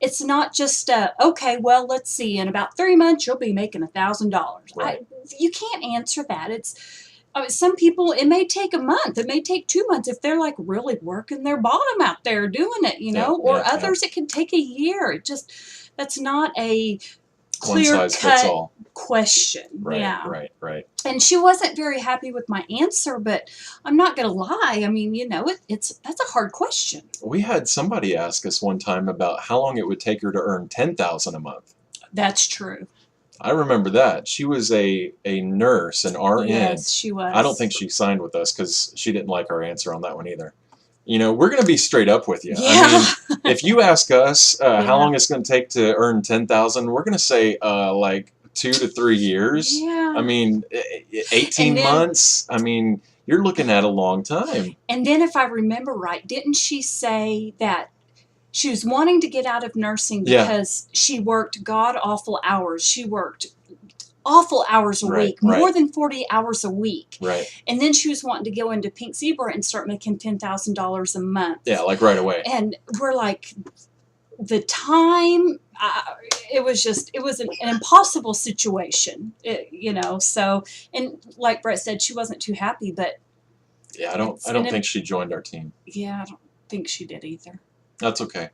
it's not just, okay, well, let's see, in about 3 months, you'll be making $1,000. Right. You can't answer that. Some people, it may take a month, it may take 2 months if they're like really working their bottom out there doing it, or yeah. others, it can take a year. That's not a One clear size fits cut all. question. Right, Yeah. right. And she wasn't very happy with my answer, but I'm not going to lie. I mean, that's a hard question. We had somebody ask us one time about how long it would take her to earn $10,000 a month. That's true. I remember that. She was a nurse, an RN. Yes, she was. I don't think she signed with us because she didn't like our answer on that one either. We're going to be straight up with you. Yeah. I mean, if you ask us Yeah. how long it's going to take to earn $10,000, we're going to say like 2 to 3 years. Yeah. I mean, 18 months. I mean, you're looking at a long time. And then if I remember right, didn't she say that she was wanting to get out of nursing because she worked god-awful hours. She worked awful hours a week, more than 40 hours a week. Right. And then she was wanting to go into Pink Zebra and start making $10,000 a month. Yeah, like right away. And we're like, the time, it was an impossible situation, so, and like Brett said, she wasn't too happy, but yeah, I don't think she joined our team. Yeah, I don't think she did either. That's okay.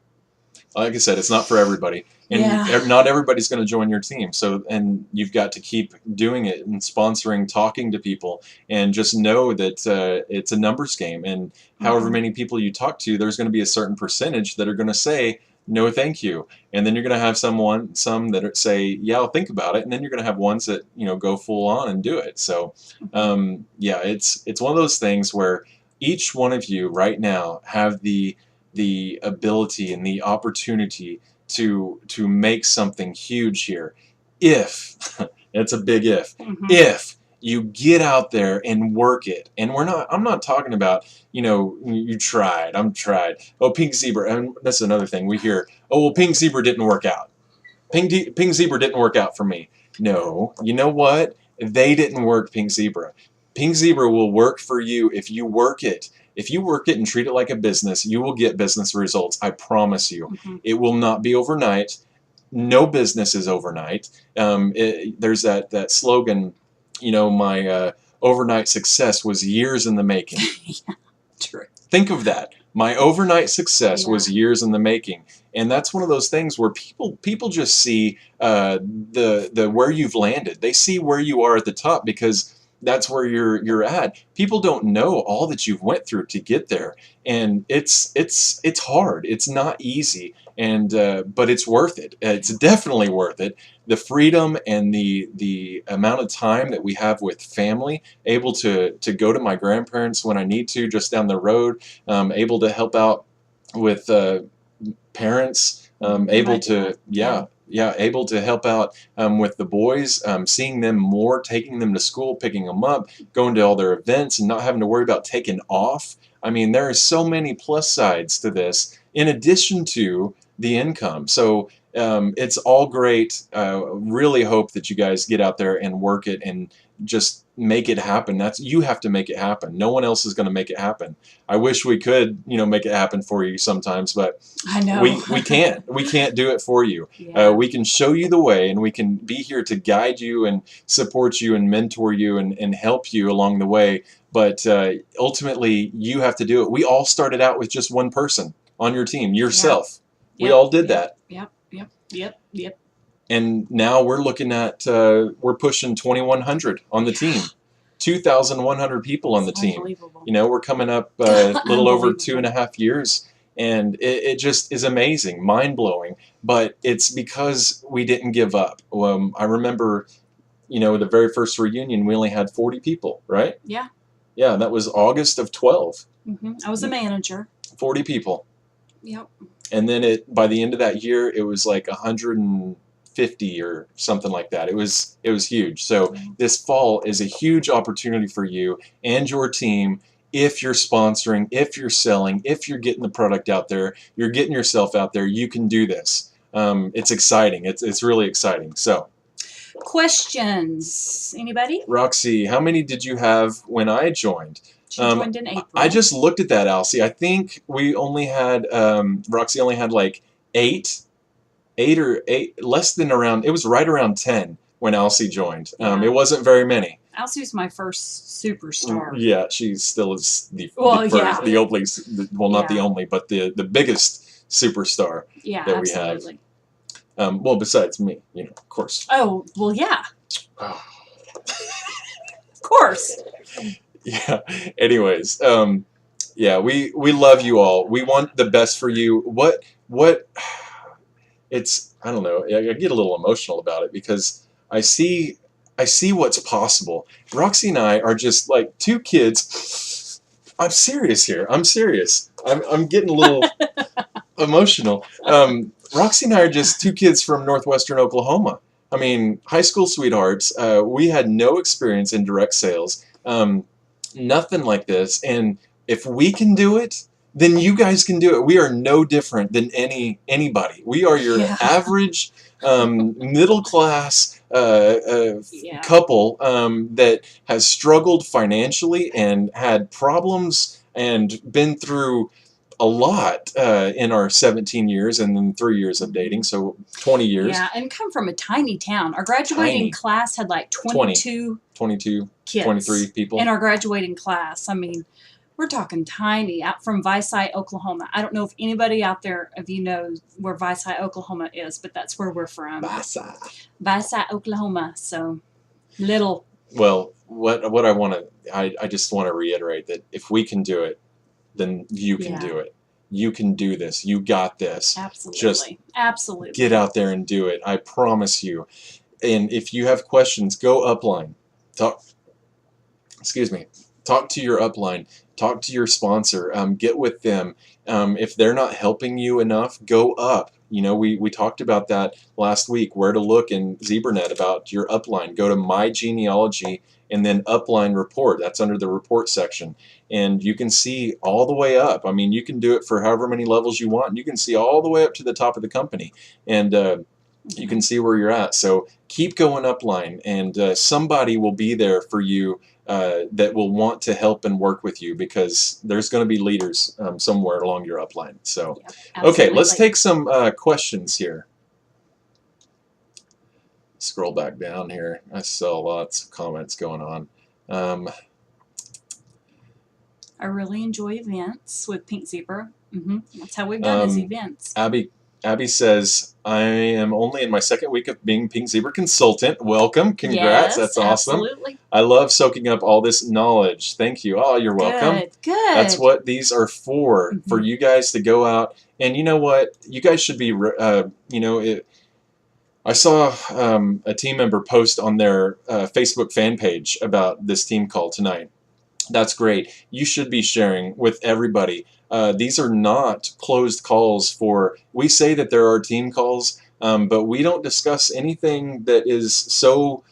Like I said, it's not for everybody, and Yeah. not everybody's going to join your team. So, and you've got to keep doing it and sponsoring, talking to people, and just know that it's a numbers game. And however many people you talk to, there's going to be a certain percentage that are going to say no, thank you, and then you're going to have some that say, yeah, I'll think about it, and then you're going to have ones that go full on and do it. So, yeah, it's one of those things where each one of you right now have the ability and the opportunity to make something huge here, if it's a big if you get out there and work it. And I'm not talking about you tried, I'm tried, oh, Pink Zebra. And that's another thing we hear, oh, well, Pink Zebra didn't work out. Pink Zebra didn't work out for me. No, you know what, they didn't work Pink Zebra. Pink Zebra will work for you if you work it. If you work it and treat it like a business, you will get business results. I promise you. It will not be overnight. No business is overnight. There's that slogan, my overnight success was years in the making. Yeah, true. Think of that. My overnight success Yeah. was years in the making, and that's one of those things where people just see the where you've landed. They see where you are at the top because that's where you're at. People don't know all that you've went through to get there, and it's hard. It's not easy, and but it's worth it. It's definitely worth it. The freedom and the amount of time that we have with family, able to go to my grandparents when I need to, just down the road, able to help out with parents, able My to, dad. Yeah. able to help out with the boys, seeing them more, taking them to school, picking them up, going to all their events, and not having to worry about taking off. I mean, there are so many plus sides to this, in addition to the income. So it's all great. Really hope that you guys get out there and work it and just make it happen. That's, you have to make it happen. No one else is going to make it happen. I wish we could, make it happen for you sometimes, but I know. we can't. We can't do it for you. Yeah. We can show you the way, and we can be here to guide you and support you and mentor you and help you along the way. But ultimately, you have to do it. We all started out with just one person on your team, yourself. We Yep, all did yep, that. Yep. And now we're looking at, we're pushing 2,100 on the team. 2,100 people on the It's team. unbelievable. We're coming up a little over Unbelievable. 2.5 years, and it just is amazing, mind-blowing, but it's because we didn't give up. I remember, the very first reunion, we only had 40 people, right? Yeah. Yeah, that was August of 12. I was a manager. 40 people. Yep. And then by the end of that year, it was like 150 or something like that. It was huge. So this fall is a huge opportunity for you and your team. If you're sponsoring, if you're selling, if you're getting the product out there, you're getting yourself out there, you can do this. It's exciting. It's really exciting. So, Questions? Anybody? Roxy, how many did you have when I joined? She joined in April. I just looked at that, Alcy. I think we only had, Roxy only had like eight, less than around, it was right around 10 when Alcy joined. Yeah. It wasn't very many. Alcy was my first superstar. Yeah, she still is the Well, first, yeah. the only, well, not the Yeah. only, but the biggest superstar Yeah, that we have. absolutely. Well, besides me, of course. Oh, well, yeah. Oh. Of course. Yeah. Anyways, yeah, we love you all. We want the best for you. What it's, I don't know. I get a little emotional about it because I see what's possible. Roxy and I are just like two kids. I'm serious here. I'm serious. I'm getting a little emotional. Roxy and I are just two kids from northwestern Oklahoma. I mean, high school sweethearts. We had no experience in direct sales. Nothing like this. And if we can do it, then you guys can do it. We are no different than anybody. We are your average middle class couple that has struggled financially and had problems and been through a lot in our 17 years and then 3 years of dating, so 20 years. Yeah, and come from a tiny town. Our graduating class had like 22 kids. 23 people. In our graduating class. I mean, we're talking tiny, out from Vicey, Oklahoma. I don't know if anybody out there of you knows where Vicey, Oklahoma is, but that's where we're from. Vicey, Oklahoma. So, little. Well, what I want to, I just want to reiterate that if we can do it, then you can do it. You can do this. You got this. Absolutely. Just absolutely get out there and do it. I promise you. And if you have questions, go upline. Talk to your upline. Talk to your sponsor. Get with them. If they're not helping you enough, go up. We talked about that last week, where to look in ZebraNet about your upline. Go to My Genealogy and then Upline Report. That's under the report section. And you can see all the way up. I mean, you can do it for however many levels you want. You can see all the way up to the top of the company. And you can see where you're at. So keep going upline, and somebody will be there for you that will want to help and work with you, because there's going to be leaders somewhere along your upline. So, okay, let's take some questions here. Scroll back down here. I saw lots of comments going on. I really enjoy events with Pink Zebra. That's how we've done is events. Abby says, I am only in my second week of being Pink Zebra consultant. Welcome. Congrats. Yes, That's awesome. absolutely. I love soaking up all this knowledge. Thank you. Oh, you're welcome. Good. That's what these are for you guys to go out. And you know what? You guys should be, I saw a team member post on their Facebook fan page about this team call tonight. That's great. You should be sharing with everybody. These are not closed calls we say that there are team calls, but we don't discuss anything that is so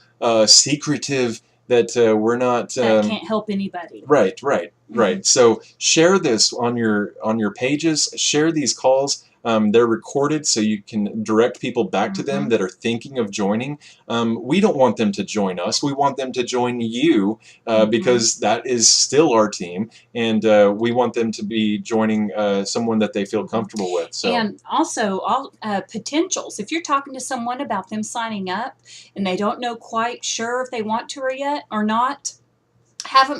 secretive that we're not... that can't help anybody. Right. So share this on your pages. Share these calls. They're recorded so you can direct people back to them that are thinking of joining. We don't want them to join us. We want them to join you because that is still our team, and we want them to be joining someone that they feel comfortable with. So. And also all potentials. If you're talking to someone about them signing up and they don't know quite sure if they want to or not,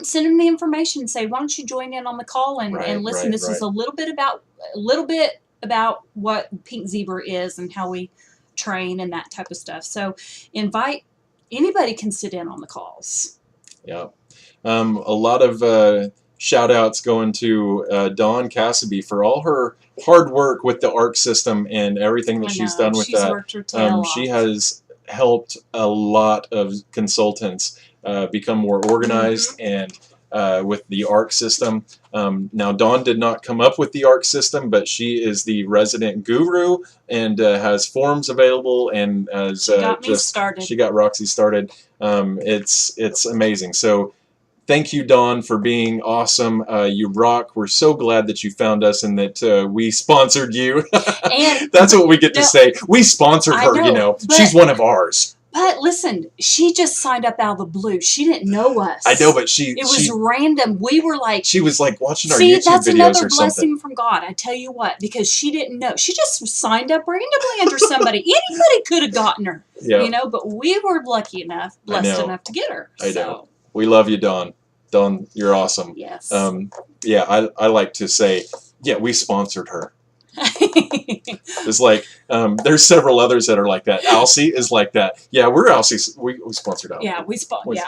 send them the information and say, why don't you join in on the call and listen. This is a little bit about what Pink Zebra is and how we train and that type of stuff. So anybody can sit in on the calls. Yeah. A lot of shout outs going to Dawn Cassidy for all her hard work with the ARC system and everything that she's done with that. Worked her tail off. She has helped a lot of consultants become more organized and with the ARC system. Now, Dawn did not come up with the ARC system, but she is the resident guru and has forms available and has she got Roxy started. It's amazing. So thank you, Dawn, for being awesome. You rock. We're so glad that you found us and that we sponsored you. And that's what we get to say. We sponsored her, she's one of ours. But listen, she just signed up out of the blue. She didn't know us. I know, but it was random. We were like... She was like watching our YouTube videos or something. See, that's another blessing from God, I tell you what, because she didn't know. She just signed up randomly under somebody. Anybody could have gotten her, but we were lucky enough, blessed enough to get her. I know. We love you, Dawn. Dawn, you're awesome. Yes. I like to say, we sponsored her. It's like there's several others that are like that. Alcy is like that. Yeah, we're Alcy. We sponsored Alcy. Yeah, we sponsored.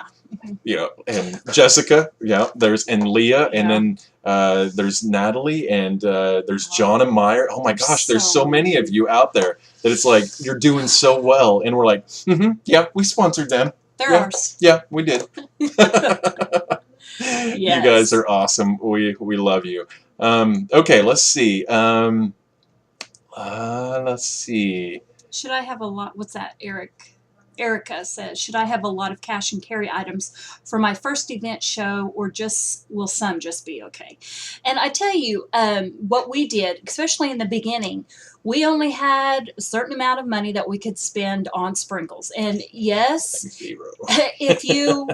Yeah, and Jessica. Yeah, and Leah, and then there's Natalie, and there's John and Meyer. Oh my gosh, there's so many of you out there that it's like you're doing so well, and we're like, we sponsored them. They're ours. Yeah, we did. You guys are awesome. We love you. Okay, let's see. Let's see. Should I have a lot? What's that, Erica says, should I have a lot of cash and carry items for my first event show, or will some just be okay? And I tell you, what we did, especially in the beginning, we only had a certain amount of money that we could spend on sprinkles. And yes, if you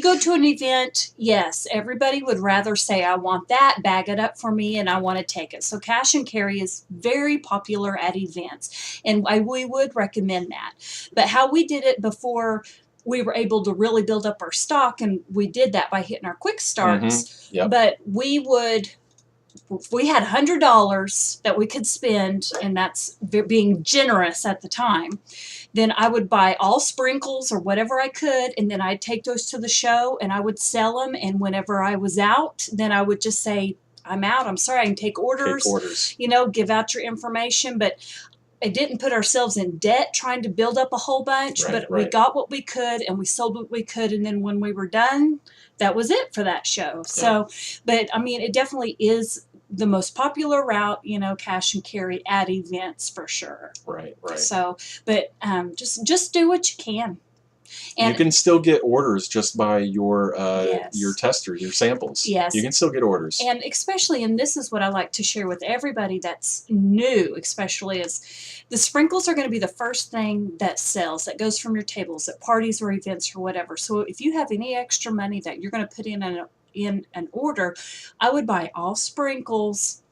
go to an event, yes, everybody would rather say, I want that, bag it up for me, and I want to take it. So cash and carry is very popular at events, and we would recommend that. But how we did it before we were able to really build up our stock, and we did that by hitting our quick starts, but we had $100 that we could spend, and that's being generous at the time. Then I would buy all sprinkles or whatever I could, and then I'd take those to the show and I would sell them. And whenever I was out, then I would just say, I'm out. I'm sorry. I can take orders. Give out your information. But I didn't put ourselves in debt trying to build up a whole bunch, but we got what we could and we sold what we could. And then when we were done, that was it for that show. So, but I mean, it definitely is the most popular route, cash and carry at events for sure. Right. So, but just do what you can. And you can still get orders just by your testers, your samples. Yes. You can still get orders. And especially, and this is what I like to share with everybody that's new, especially, is the sprinkles are going to be the first thing that sells, that goes from your tables at parties or events or whatever. So if you have any extra money that you're going to put in an order, I would buy all sprinkles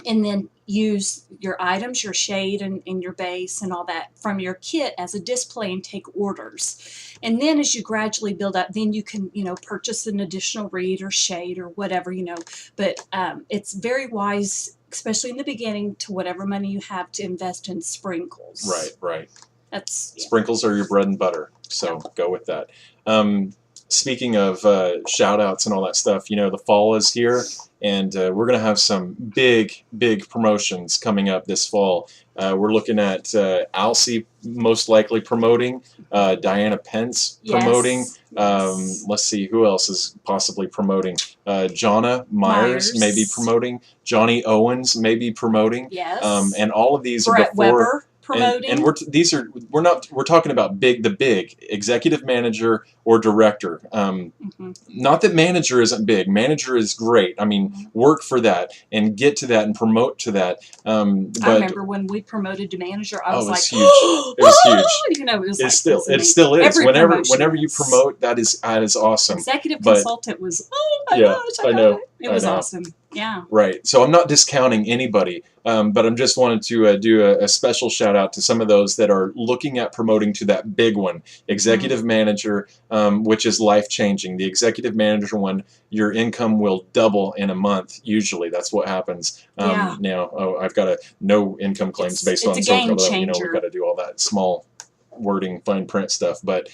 and then use your items, your shade and your base and all that from your kit as a display and take orders. And then as you gradually build up, then you can, purchase an additional reed or shade or whatever, but it's very wise, especially in the beginning, to whatever money you have to invest in sprinkles. Right. That's Sprinkles are your bread and butter, so go with that. Speaking of shout outs and all that stuff, the fall is here, and we're going to have some big promotions coming up this fall. We're looking at Alcee most likely promoting, Diana Pence promoting. Yes. Let's see, who else is possibly promoting? Jonna Myers may be promoting. Johnny Owens may be promoting. Yes. And all of these Brett are before. Weber promoting. And we're talking about the big executive manager or director. Not that manager isn't big. Manager is great. I mean, work for that and get to that and promote to that. But I remember when we promoted to manager, I was like, huge. It was huge. It was it still is. Every Whenever you promote, that is awesome. Executive consultant was, oh my gosh, I know. It was awesome. Yeah. Right. So I'm not discounting anybody, but I'm just wanted to do a special shout out to some of those that are looking at promoting to that big one, executive manager, which is life changing. The executive manager one, your income will double in a month. Usually, that's what happens. Now, I've got no income claims based on social. We've got to do all that small wording, fine print stuff, but.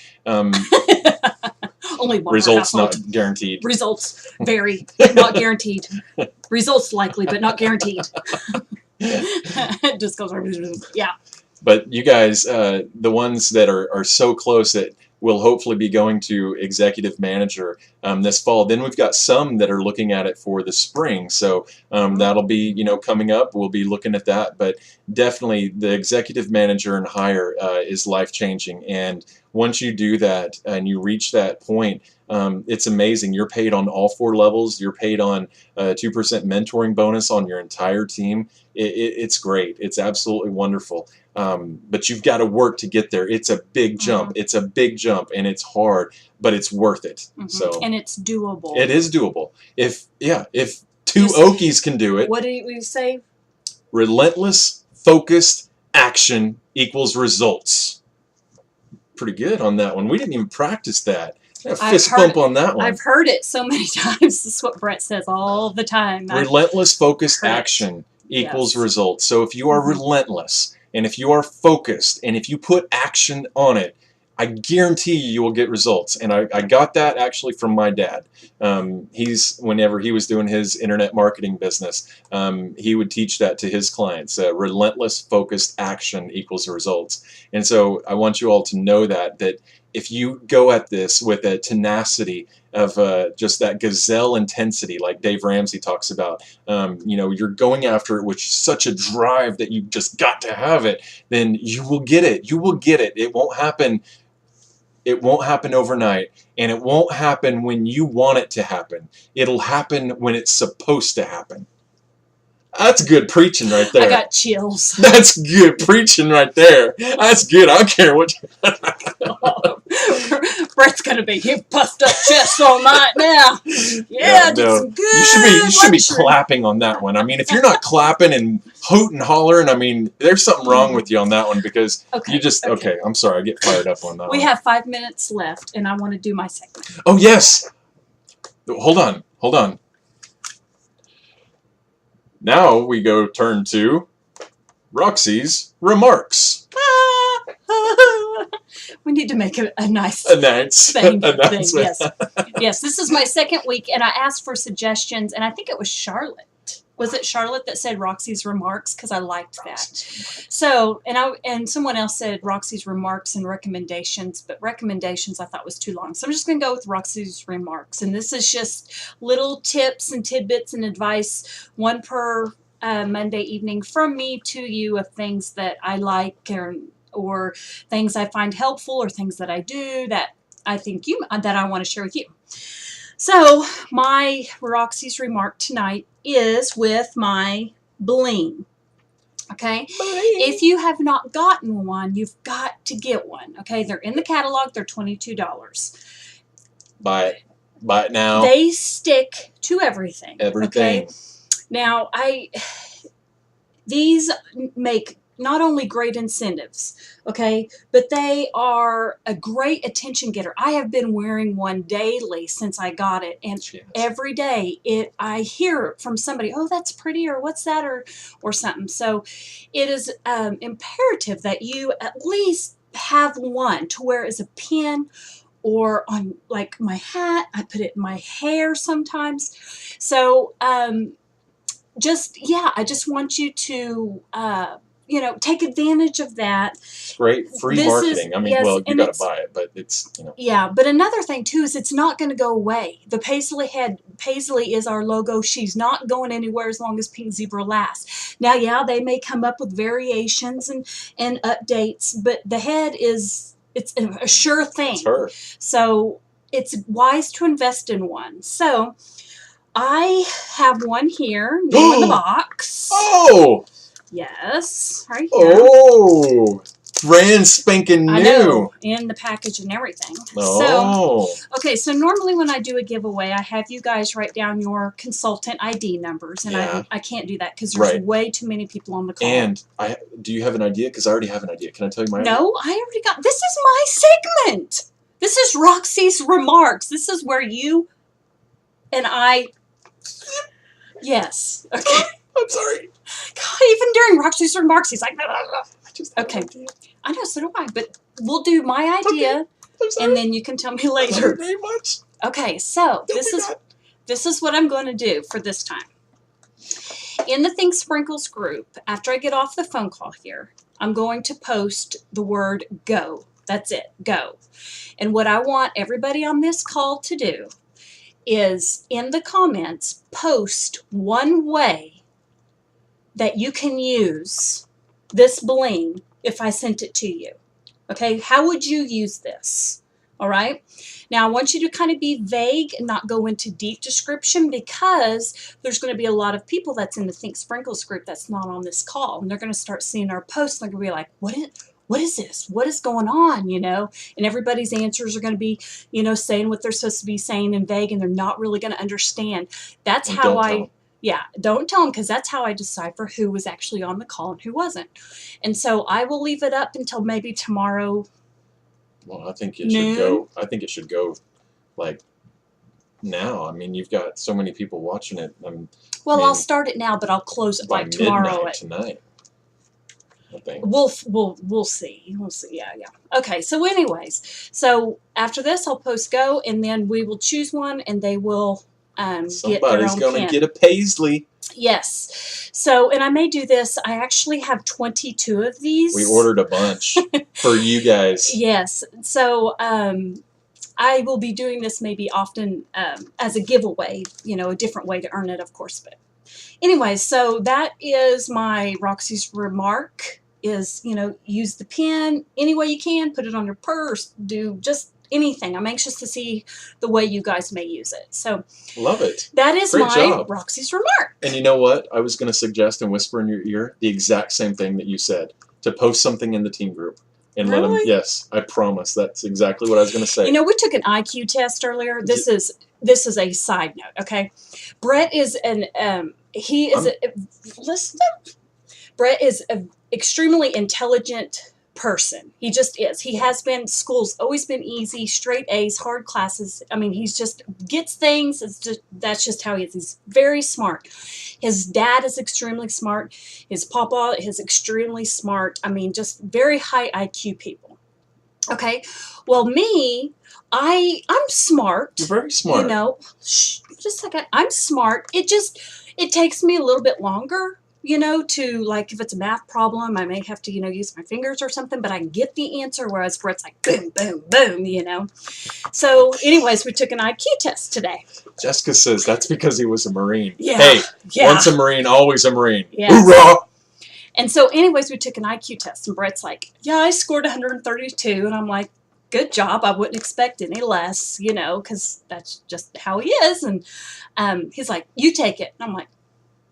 Only one results not guaranteed. Results vary, but not guaranteed. Results likely, but not guaranteed. It just goes, yeah. But you guys, the ones that are so close that will hopefully be going to executive manager this fall. Then we've got some that are looking at it for the spring. So that'll be, coming up. We'll be looking at that. But definitely the executive manager and higher is life-changing. And once you do that and you reach that point, it's amazing. You're paid on all 4 levels. You're paid on a 2% mentoring bonus on your entire team. It's great. It's absolutely wonderful. But you've got to work to get there. It's a big jump. It's a big jump, and it's hard, but it's worth it. So and it's doable. It is doable. If 2 Okies can do it. What do we say? Relentless, focused action equals results. Pretty good on that one. We didn't even practice that. A fist bump on that one. I've heard it so many times. This is what Brett says all the time. Relentless, focused action equals results. So if you are relentless, and if you are focused, and if you put action on it, I guarantee you will get results. And I got that actually from my dad. Whenever he was doing his internet marketing business, he would teach that to his clients. Relentless, focused action equals results. And so I want you all to know that if you go at this with a tenacity of just that gazelle intensity, like Dave Ramsey talks about, you're going after it with such a drive that you just got to have it, then you will get it. You will get it. It won't happen. It won't happen overnight, and it won't happen when you want it to happen. It'll happen when it's supposed to happen. That's good preaching right there. I got chills. That's good preaching right there. That's good. I don't care what Brett's gonna be puffed up chest all night now. Yeah, did some good. You should be clapping on that one. I mean, if you're not clapping and hooting and hollering, I mean, there's something wrong with you on that one because you just okay. I'm sorry, I get fired up on that. We have 5 minutes left, and I want to do my segment. Oh yes. Hold on. Now we go turn to Roxy's remarks. We need to make a nice thing. Yes. Yes, this is my second week, and I asked for suggestions, and I think it was Charlotte. Was it Charlotte that said Roxy's remarks? Because I liked that. So, and someone else said Roxy's remarks and recommendations, but recommendations I thought was too long. So I'm just going to go with Roxy's remarks. And this is just little tips and tidbits and advice, one per Monday evening from me to you of things that I like or things I find helpful or things that I do that I think that I want to share with you. So my Roxy's remark tonight is with my bling. Okay? If you have not gotten one, you've got to get one. Okay? They're in the catalog. They're $22. Buy it now. They stick to everything. Everything. Okay? Now, these make not only great incentives, okay, but they are a great attention getter. I have been wearing one daily since I got it, and Yes. every day I hear from somebody, oh, that's pretty, or what's that, or something. So it is imperative that you at least have one to wear as a pin or on like my hat. I put it in my hair sometimes. So I just want you to take advantage of that. It's great free This is- marketing. I mean, yes, well, you and got to it's- buy it, but it's Yeah, but another thing too is it's not going to go away. The Paisley is our logo. She's not going anywhere as long as Pink Zebra lasts. Now, yeah, they may come up with variations and updates, but the head it's a sure thing. It's her. So it's wise to invest in one. So I have one here, new in the box. Oh! Yes, right here. Oh! Brand spanking new. I know, in the package and everything. Oh. So, okay, so normally when I do a giveaway, I have you guys write down your consultant ID numbers, and Yeah. I can't do that because there's Right. way too many people on the call. And do you have an idea? Because I already have an idea. Can I tell you my idea? No, I already got. This is my segment. This is Roxy's Remarks. This is where you and I. Yes. Okay. I'm sorry. God, even during Roxy's Remarks, he's like, blah, blah, blah. I just have Okay. an idea. I know, so do I. But we'll do my idea, I'm sorry. and then you can tell me Thank you later. very much. Okay, so Oh this is what I'm going to do for this time. In the Think Sprinkles group, after I get off the phone call here, I'm going to post the word go. That's it, go. And what I want everybody on this call to do is in the comments, post one way that you can use this bling if I sent it to you. Okay, how would you use this? All right. Now, I want you to kind of be vague and not go into deep description because there's going to be a lot of people that's in the Think Sprinkles group that's not on this call. And they're going to start seeing our posts and they're going to be like, what is this? What is going on? And everybody's answers are going to be, saying what they're supposed to be saying in vague, and they're not really going to understand. That's And how don't tell 'em. Yeah, don't tell them because that's how I decipher who was actually on the call and who wasn't. And so I will leave it up until maybe tomorrow. Well, I think it Noon? should go. I think it should go, like, now. I mean, you've got so many people watching it. Well, mean, I'll start it now, but I'll close it by like tomorrow. midnight tonight. I think. We'll see. We'll see. Yeah. Okay. So, anyways, after this, I'll post go, and then we will choose one, and they will get their Somebody's own gonna pin. get a Paisley. Yes. So, and I may do this. I actually have 22 of these. We ordered a bunch for you guys. Yes. So, I will be doing this maybe often as a giveaway, a different way to earn it, of course. But anyway, so that is my Roxy's remark is, use the pen any way you can, put it on your purse, do just anything. I'm anxious to see the way you guys may use it. So Love it. that is Great my job. Roxy's remark. And you know what? I was going to suggest and whisper in your ear the exact same thing that you said, to post something in the team group and let them. Really? Yes, I promise. That's exactly what I was going to say. We took an IQ test earlier. This is a side note, okay? Brett is listen. Brett is an extremely intelligent person. He just is. He has been. School's always been easy, straight A's, hard classes. I mean, he's just gets things. That's just how he is. He's very smart. His dad is extremely smart. His papa is extremely smart. I mean, just very high IQ people. Okay. Well, me, I'm smart. You're very smart. Shh, just a second. I'm smart. It takes me a little bit longer, to, like, if it's a math problem, I may have to, use my fingers or something, but I can get the answer, whereas Brett's like, boom, boom, boom, So, anyways, we took an IQ test today. Jessica says that's because he was a Marine. Yeah. Hey, Yeah. once a Marine, always a Marine. Yeah. Hoorah! And so, anyways, we took an IQ test, and Brett's like, yeah, I scored 132, and I'm like, good job. I wouldn't expect any less, because that's just how he is. And he's like, you take it. And I'm like,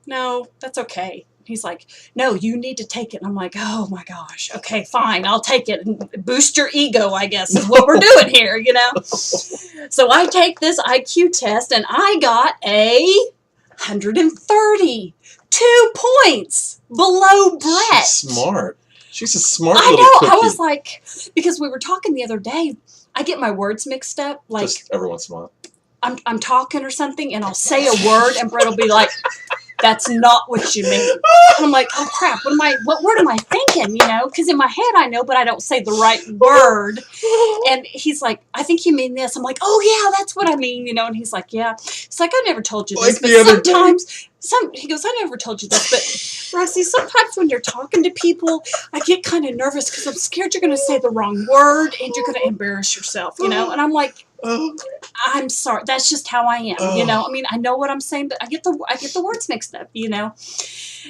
no, that's okay. He's like, no, you need to take it. And I'm like, oh my gosh, okay, fine, I'll take it. And boost your ego, I guess, is what we're doing here, So I take this IQ test, and I got a 130. 2 points below Brett. She's smart. She's a smart I little know. cookie. I was like, because we were talking the other day, I get my words mixed up. Like, Just every once in a while. I'm talking or something, and I'll say a word, and Brett will be like, "That's not what you mean." And I'm like, "Oh crap! What word am I thinking?" You know, because in my head I know, but I don't say the right word. And he's like, "I think you mean this." I'm like, "Oh yeah, that's what I mean." You know, and he's like, "Yeah." It's like, "I never told you this, Like but the other day. sometimes." He goes, "I never told you this, but Roxy, sometimes when you're talking to people, I get kind of nervous because I'm scared you're going to say the wrong word and you're going to embarrass yourself, you know?" And I'm like, Oh, "I'm sorry. That's just how I am, you know? I mean, I know what I'm saying, but I get the words mixed up, you know?"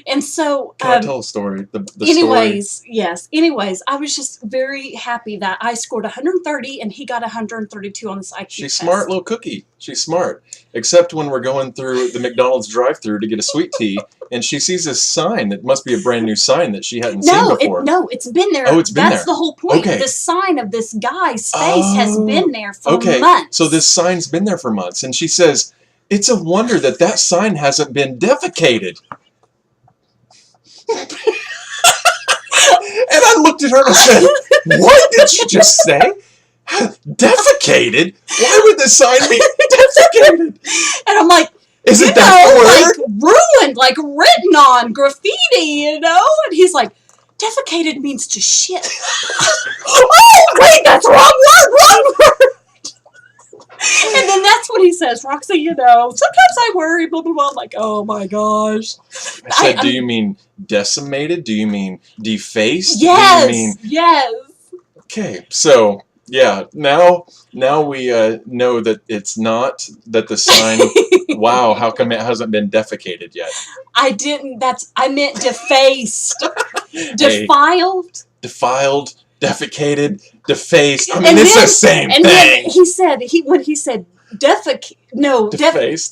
And so, can I tell a story? The anyways, yes. Anyways, I was just very happy that I scored 130 and he got 132 on this IQ She's test. smart little cookie. She's smart. Except when we're going through the McDonald's drive-thru to get a sweet tea, and she sees this sign that must be a brand new sign that she hadn't seen before. No, it's been there. Oh, it's been That's there. the whole point. Okay. The sign of this guy's face has been there for Okay, months. so this sign's been there for months, and she says, "It's a wonder that sign hasn't been defecated." And I looked at her and I said, "What did you just say? Defecated? Why would the sign be defecated?" And I'm like, Isn't that the word? like ruined, like written on graffiti, you know? And he's like, defecated means to shit. Oh, wait, that's wrong word. And then that's what he says, "Roxy, you know, sometimes I worry, blah, blah, blah." I'm like, oh my gosh. I said, "Do you mean decimated? Do you mean defaced? Yes, Do you mean..." yes. Okay, so, yeah, now we know that it's not that the sign, wow, how come it hasn't been defecated yet? I meant defaced. Hey, Defiled. defiled, defecated, defaced. I mean, And it's then- the same And then thing. when he said Defaced,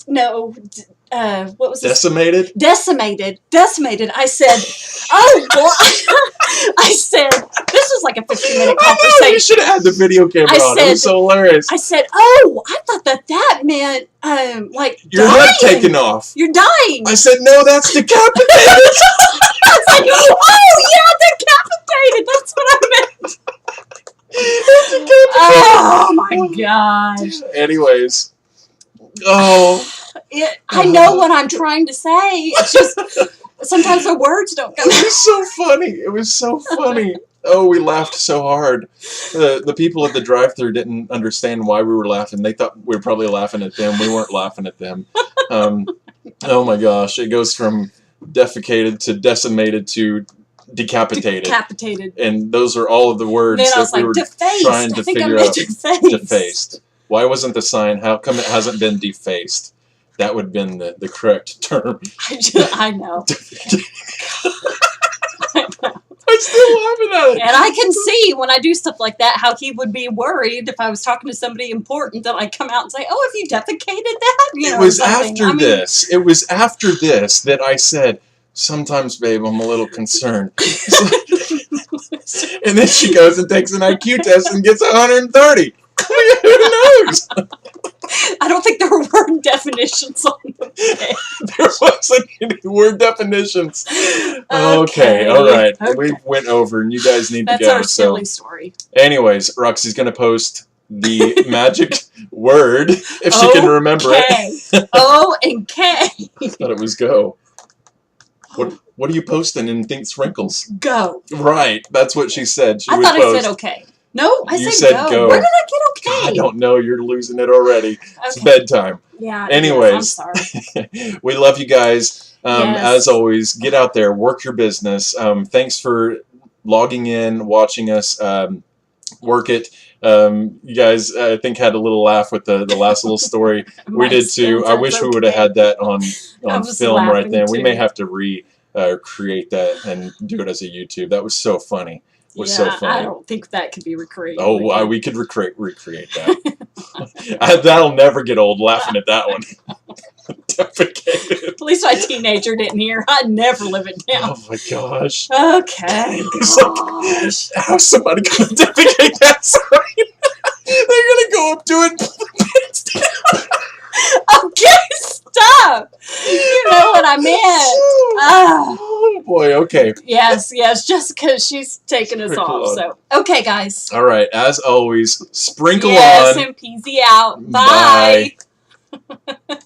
what was this? decimated. Decimated. I said, "Oh, well," I said, this was like a 15-minute I know, you conversation. should have had the video camera I on. It was said- so hilarious. I said, "Oh, I thought that meant, like, Your dying. head taken off. You're dying." I said, "No, that's decapitated." I was like, "Oh, yeah, decapitated. That's what I meant." Oh, my gosh. Anyways. Oh. I know what I'm trying to say. It's just sometimes the words don't come It out. was so funny. It was so funny. Oh, we laughed so hard. The people at the drive-thru didn't understand why we were laughing. They thought we were probably laughing at them. We weren't laughing at them. Oh my gosh. It goes from defecated to decimated to decapitated. Decapitated. And those are all of the words Then I that was we like, were defaced. trying to I think I figure meant out. defaced. Defaced. Why wasn't the sign? How come it hasn't been defaced? That would have been the correct term. I know. I'm still laughing at it. And I can see when I do stuff like that how he would be worried if I was talking to somebody important that I come out and say, "Oh, have you defecated that?" You know, It was something. after I mean, this. It was after this that I said, "Sometimes, babe, I'm a little concerned." And then she goes and takes an IQ test and gets 130. Who knows? I don't think there were word definitions on the page. There wasn't any word definitions. Okay, all right. Okay. We went over, and you guys need That's to go. our So, silly story. anyways, Roxy's going to post the magic word if she can remember it. K. O and K. I thought it was go. What are you posting in Think Sprinkles? Go. Right, that's what she said. She I would thought post. I said okay. No, I You said, said go. Where did I get okay? I don't know. You're losing it already. It's Okay. bedtime. Yeah. it is. Anyways. I'm sorry. We love you guys. Yes. As always, get out there, work your business. Thanks for logging in, watching us. Work it. You guys, I think, had a little laugh with the last little story. We My did too. I sins, wish that's we would have okay. had that on was film right laughing then. We may too. have to create that and do it as a YouTube. That was so funny. It was Yeah, so funny. I don't think that could be recreated. Oh, we could recreate that. That'll never get old laughing at that one. Defecated. At least my teenager didn't hear. I'd never live it down. Oh my gosh. Okay. It's like, Gosh. how's somebody going to defecate that sign? They're going to go up to it and pull the pants down. Okay, stop. You know what I meant. boy. Okay. Yes, just because she's taking us Sprinkle off. on. So, okay, guys. All right. As always, sprinkle Yes, on. and peasy out. Bye. Bye.